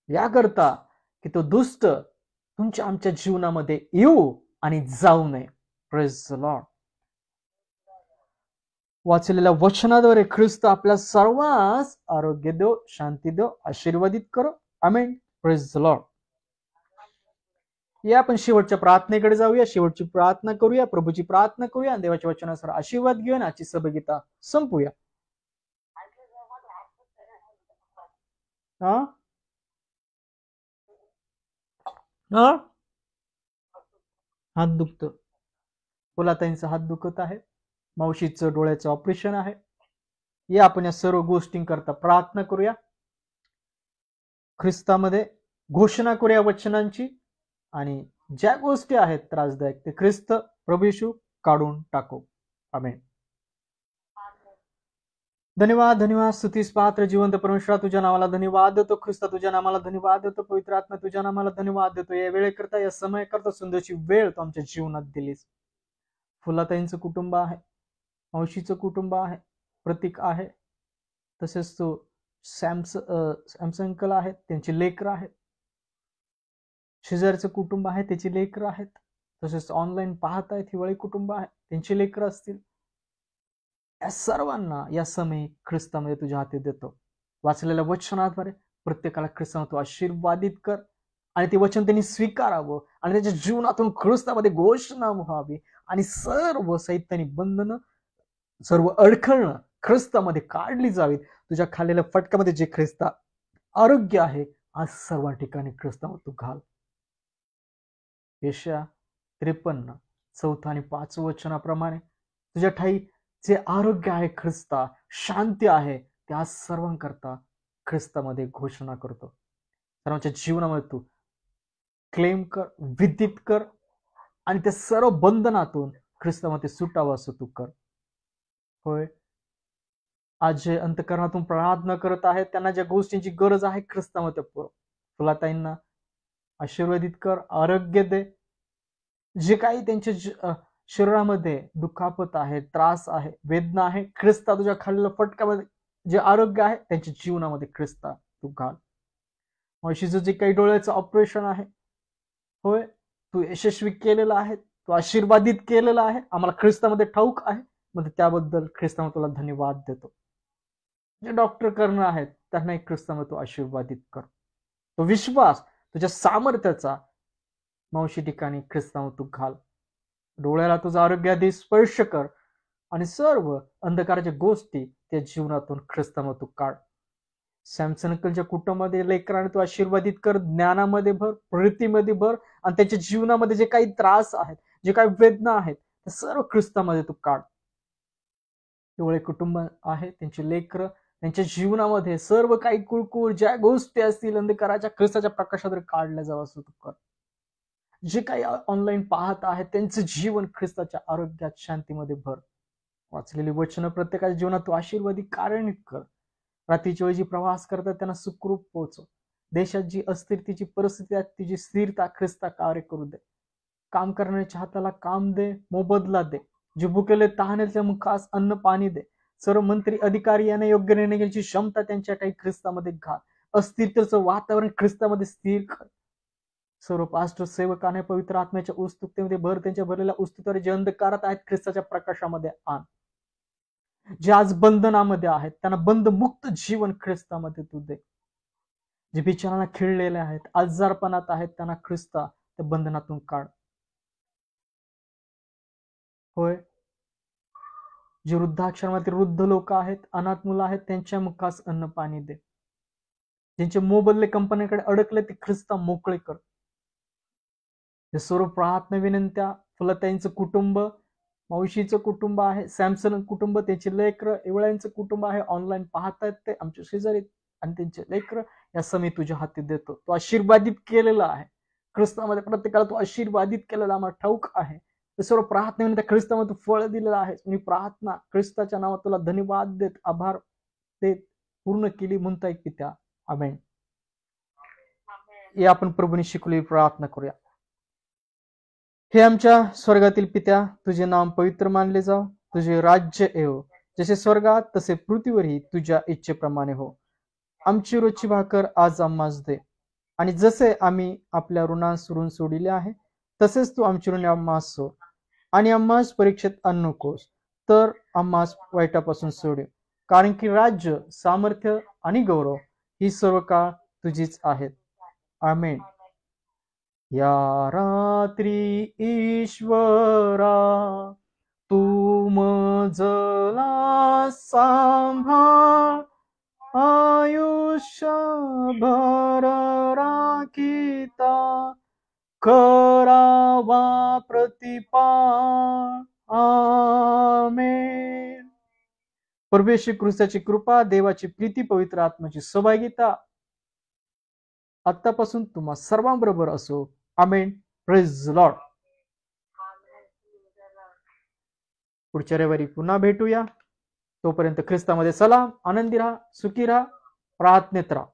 याकरता की तो दुष्ट तुमच्या आमच्या जीवनामध्ये येऊ आणि जाऊ नये. Praise the Lord. वाचलेल्या वचनाद्वारे ख्रिस्त आपल्या सर्वांस आरोग्य देव, शांती देव, आशीर्वादित करो. आमेन. Praise the Lord. या आपण शेवटच्या प्रार्थनेकडे जाऊया. शेवटची प्रार्थना करूया, प्रभूची प्रार्थना करूया, देवाच्या वचनासर आशीर्वाद घेऊया, आजची सहभागिता संपूया. हात दुखत, फुलाताईंचा हात दुखत आहे, मावशीचं डोळ्याचं ऑपरेशन आहे. या आपण या सर्व गोष्टींकरता प्रार्थना करूया. ख्रिस्तामध्ये घोषणा करूया वचनांची, आणि ज्या गोष्टी आहेत त्रासदायक ते ख्रिस्त प्रभू येशू काढून टाकू. आमेन. धन्यवाद, धन्यवाद. स्तुतीस पात्र जिवंत परमेश्वरा, तुझ्या नावाला धन्यवाद देतो. ख्रिस्ता, तुझ्या नावाला धन्यवाद देतो. पवित्र आत्मा, तुझ्या नावाला धन्यवाद देतो. या वेळेकरता, या समयाकरता सुंदरची वेळ तू आमच्या जीवनात दिलीस. फुलाताईंचं कुटुंब आहे, मावशीचं कुटुंब आहे, प्रतीक आहे, तसेच तो सॅमसंग आहेत, त्यांची लेकरं आहेत. शेजारचं कुटुंब आहे, त्याची लेकरं आहेत. तसेच ऑनलाईन पाहत आहेत, हिवाळी कुटुंब आहे, त्यांची लेकरं असतील. या सर्वांना या समयी ख्रिस्तामध्ये तुझ्या हाती देतो. वाचलेल्या वचनाद्वारे प्रत्येकाला ख्रिस्तामध्ये तू आशीर्वादित कर, आणि ते वचन त्यांनी स्वीकारावं आणि त्याच्या जीवनातून ख्रिस्तामध्ये घोषणा व्हावी, आणि सर्व सैतानी बंधनं, सर्व अडखळणं ख्रिस्तामध्ये काढली जावीत. तुझ्या खाल्लेल्या फटक्यामध्ये जे ख्रिस्ता आरोग्य आहे, आज सर्व ठिकाणी ख्रिस्तामध्ये तू घाल. यशया 53 4 आणि 5 वचनाप्रमाणे तुझ्या ठाई जे आरोग्य आहे ख्रिस्ता, शांती आहे, त्या सर्वांकरता ख्रिस्तामध्ये घोषणा करतो. सर्वांच्या जीवनामध्ये तू क्लेम कर, विदित कर आणि त्या सर्व बंधनातून ख्रिस्तामध्ये सुटावं असं तू कर. होय, आज जे अंतकरणातून प्रार्थना करत आहेत त्यांना ज्या गोष्टींची गरज आहे ख्रिस्तामध्ये पुरव. फुलाताईंना आशीर्वादित कर, आरोग्य दे. जे काही त्यांच्या शरीरामध्ये दुखापत आहे, त्रास आहे, वेदना आहे, ख्रिस्ता तुझ्या खाल्लेल्या फटक्यामध्ये जे आरोग्य आहे त्यांच्या जीवनामध्ये ख्रिस्ता तू घाल. मावशीचं जे काही डोळ्याचं ऑपरेशन आहे, होय, तू यशस्वी केलेलं आहे, तू आशीर्वादित केलेला आहे, आम्हाला ख्रिस्तामध्ये ठाऊक आहे. मग त्याबद्दल ख्रिस्तामध्ये तुला धन्यवाद देतो. जे डॉक्टर करणं आहेत त्यांना एक ख्रिस्तामध्ये तू आशीर्वादित कर. तो विश्वास तुझ्या सामर्थ्याचा मावशी ठिकाणी ख्रिस्तामध्ये तू घाल. डोळ्याला तुझा आरोग्यादी स्पर्श कर आणि सर्व अंधकाराच्या गोष्टी त्या जीवनातून ख्रिस्तामध्ये तू काढ. सॅमसन अंकलच्या कुटुंबामध्ये लेकराने तू आशीर्वादित कर, ज्ञानामध्ये भर, प्रगतीमध्ये भर आणि त्याच्या जीवनामध्ये जे काही त्रास आहेत, जे काही वेदना आहेत, ते सर्व ख्रिस्तामध्ये तू काढ. एवढे कुटुंब आहे, त्यांची लेकर, त्यांच्या जीवनामध्ये सर्व काही कुळकुळ ज्या गोष्टी असतील अंधकाराच्या ख्रिस्ताच्या प्रकाशाद्वारे काढल्या जावं असं तू कर. जे काही ऑनलाईन पाहत आहेत त्यांचं जीवन ख्रिस्ताच्या आरोग्यात, शांतीमध्ये भर. वाचलेली वचनं प्रत्येकाच्या जीवनात तू आशीर्वादी कार्यान्वित कर. रात्रीच्या वेळी जी प्रवास करतात त्यांना सुखरूप पोहोचव. देशात जी अस्थिरतेची परिस्थिती आहे तिची स्थिरता ख्रिस्ता कार्य करू दे. काम करण्याच्या हाताला काम दे, मोबदला दे. जे भुकेले तहानेच्या मुखास अन्न पाणी दे. सर्व मंत्री अधिकारी यांना योग्य निर्णय घेण्याची क्षमता त्यांच्या काही ख्रिस्तामध्ये घाल. अस्थिरतेचं वातावरण ख्रिस्तामध्ये स्थिर कर. सर्व पास्टर सेवकाने पवित्र आत्म्याच्या उत्सुकतेमध्ये भर. त्यांच्या भरलेल्या उत्सुकतेद्वारे जे अंधकारात आहेत ख्रिस्ताच्या प्रकाशामध्ये आण. जे आज बंधनामध्ये आहेत त्यांना बंधमुक्त जीवन ख्रिस्तामध्ये तू दे. जे बिचारांना खिळलेले आहेत, आजारपणात आहेत, त्यांना ख्रिस्ता त्या बंधनातून काढ. होय, जे वृद्धाश्रमातील वृद्ध लोक आहेत, अनाथ मुलं आहेत, त्यांच्या मुखास अन्न पाणी दे. ज्यांचे मोबदले कंपन्यांकडे अडकले ते ख्रिस्ता मोकळे कर. हे सर्व प्रार्थना विनंत्या फुलताईंचं कुटुंब, मावशीचं कुटुंब आहे, सॅमसन कुटुंब, त्यांचे लेकर, एवढ्यांचं कुटुंब आहे, ऑनलाईन पाहतायत ते आमच्या शेजारी आणि त्यांचे लेकर, या समी तुझ्या हाती देतो. तो आशीर्वादित केलेला आहे ख्रिस्तामध्ये, प्रत्येकाला तो आशीर्वादित केलेला आम्हाला ठाऊक आहे. ते सर्व प्रार्थना विनंत्या ख्रिस्तामध्ये तू फळ दिलेलं आहे. मी प्रार्थना ख्रिस्ताच्या नावात तुला धन्यवाद देत, आभार देत पूर्ण केली म्हणताय की त्या. आमेन. हे आपण प्रभूने शिकवलेली प्रार्थना करूया. हे आमच्या स्वर्गातील पित्या, तुझे नाम पवित्र मानले जाव, तुझे राज्य येवो, जसे स्वर्गात तसे पृथ्वीवरही तुझ्या इच्छेप्रमाणे हो. आमची रोजची भाकर आज आम्हास दे, आणि जसे आम्ही आपल्या ऋणांस ऋण सोडिले आहे तसेच तू आमची ऋणे आम्हास सोड, आणि आम्हास परीक्षेत आणू नकोस, तर आम्हास वाईटापासून सोड. कारण की राज्य, सामर्थ्य आणि गौरव ही सर्व काळ तुझीच आहेत. आमेन. या रात्री ईश्वरा तू मजला सांभाळ, आयुष्यभर राखीता करावा प्रतिपाळ. आमेन. परमेश्वर ख्रिस्ताची कृपा, देवाची प्रीती, पवित्र आत्म्याची सहभागिता आतापासून तुम्हा सर्वांबरोबर असो. आमेन. Praise the Lord. पुढच्या रविवारी पुन्हा भेटूया. तोपर्यंत ख्रिस्तामध्ये सलाम, आनंदी राहा, सुखी राहा, प्रार्थनेत राहा.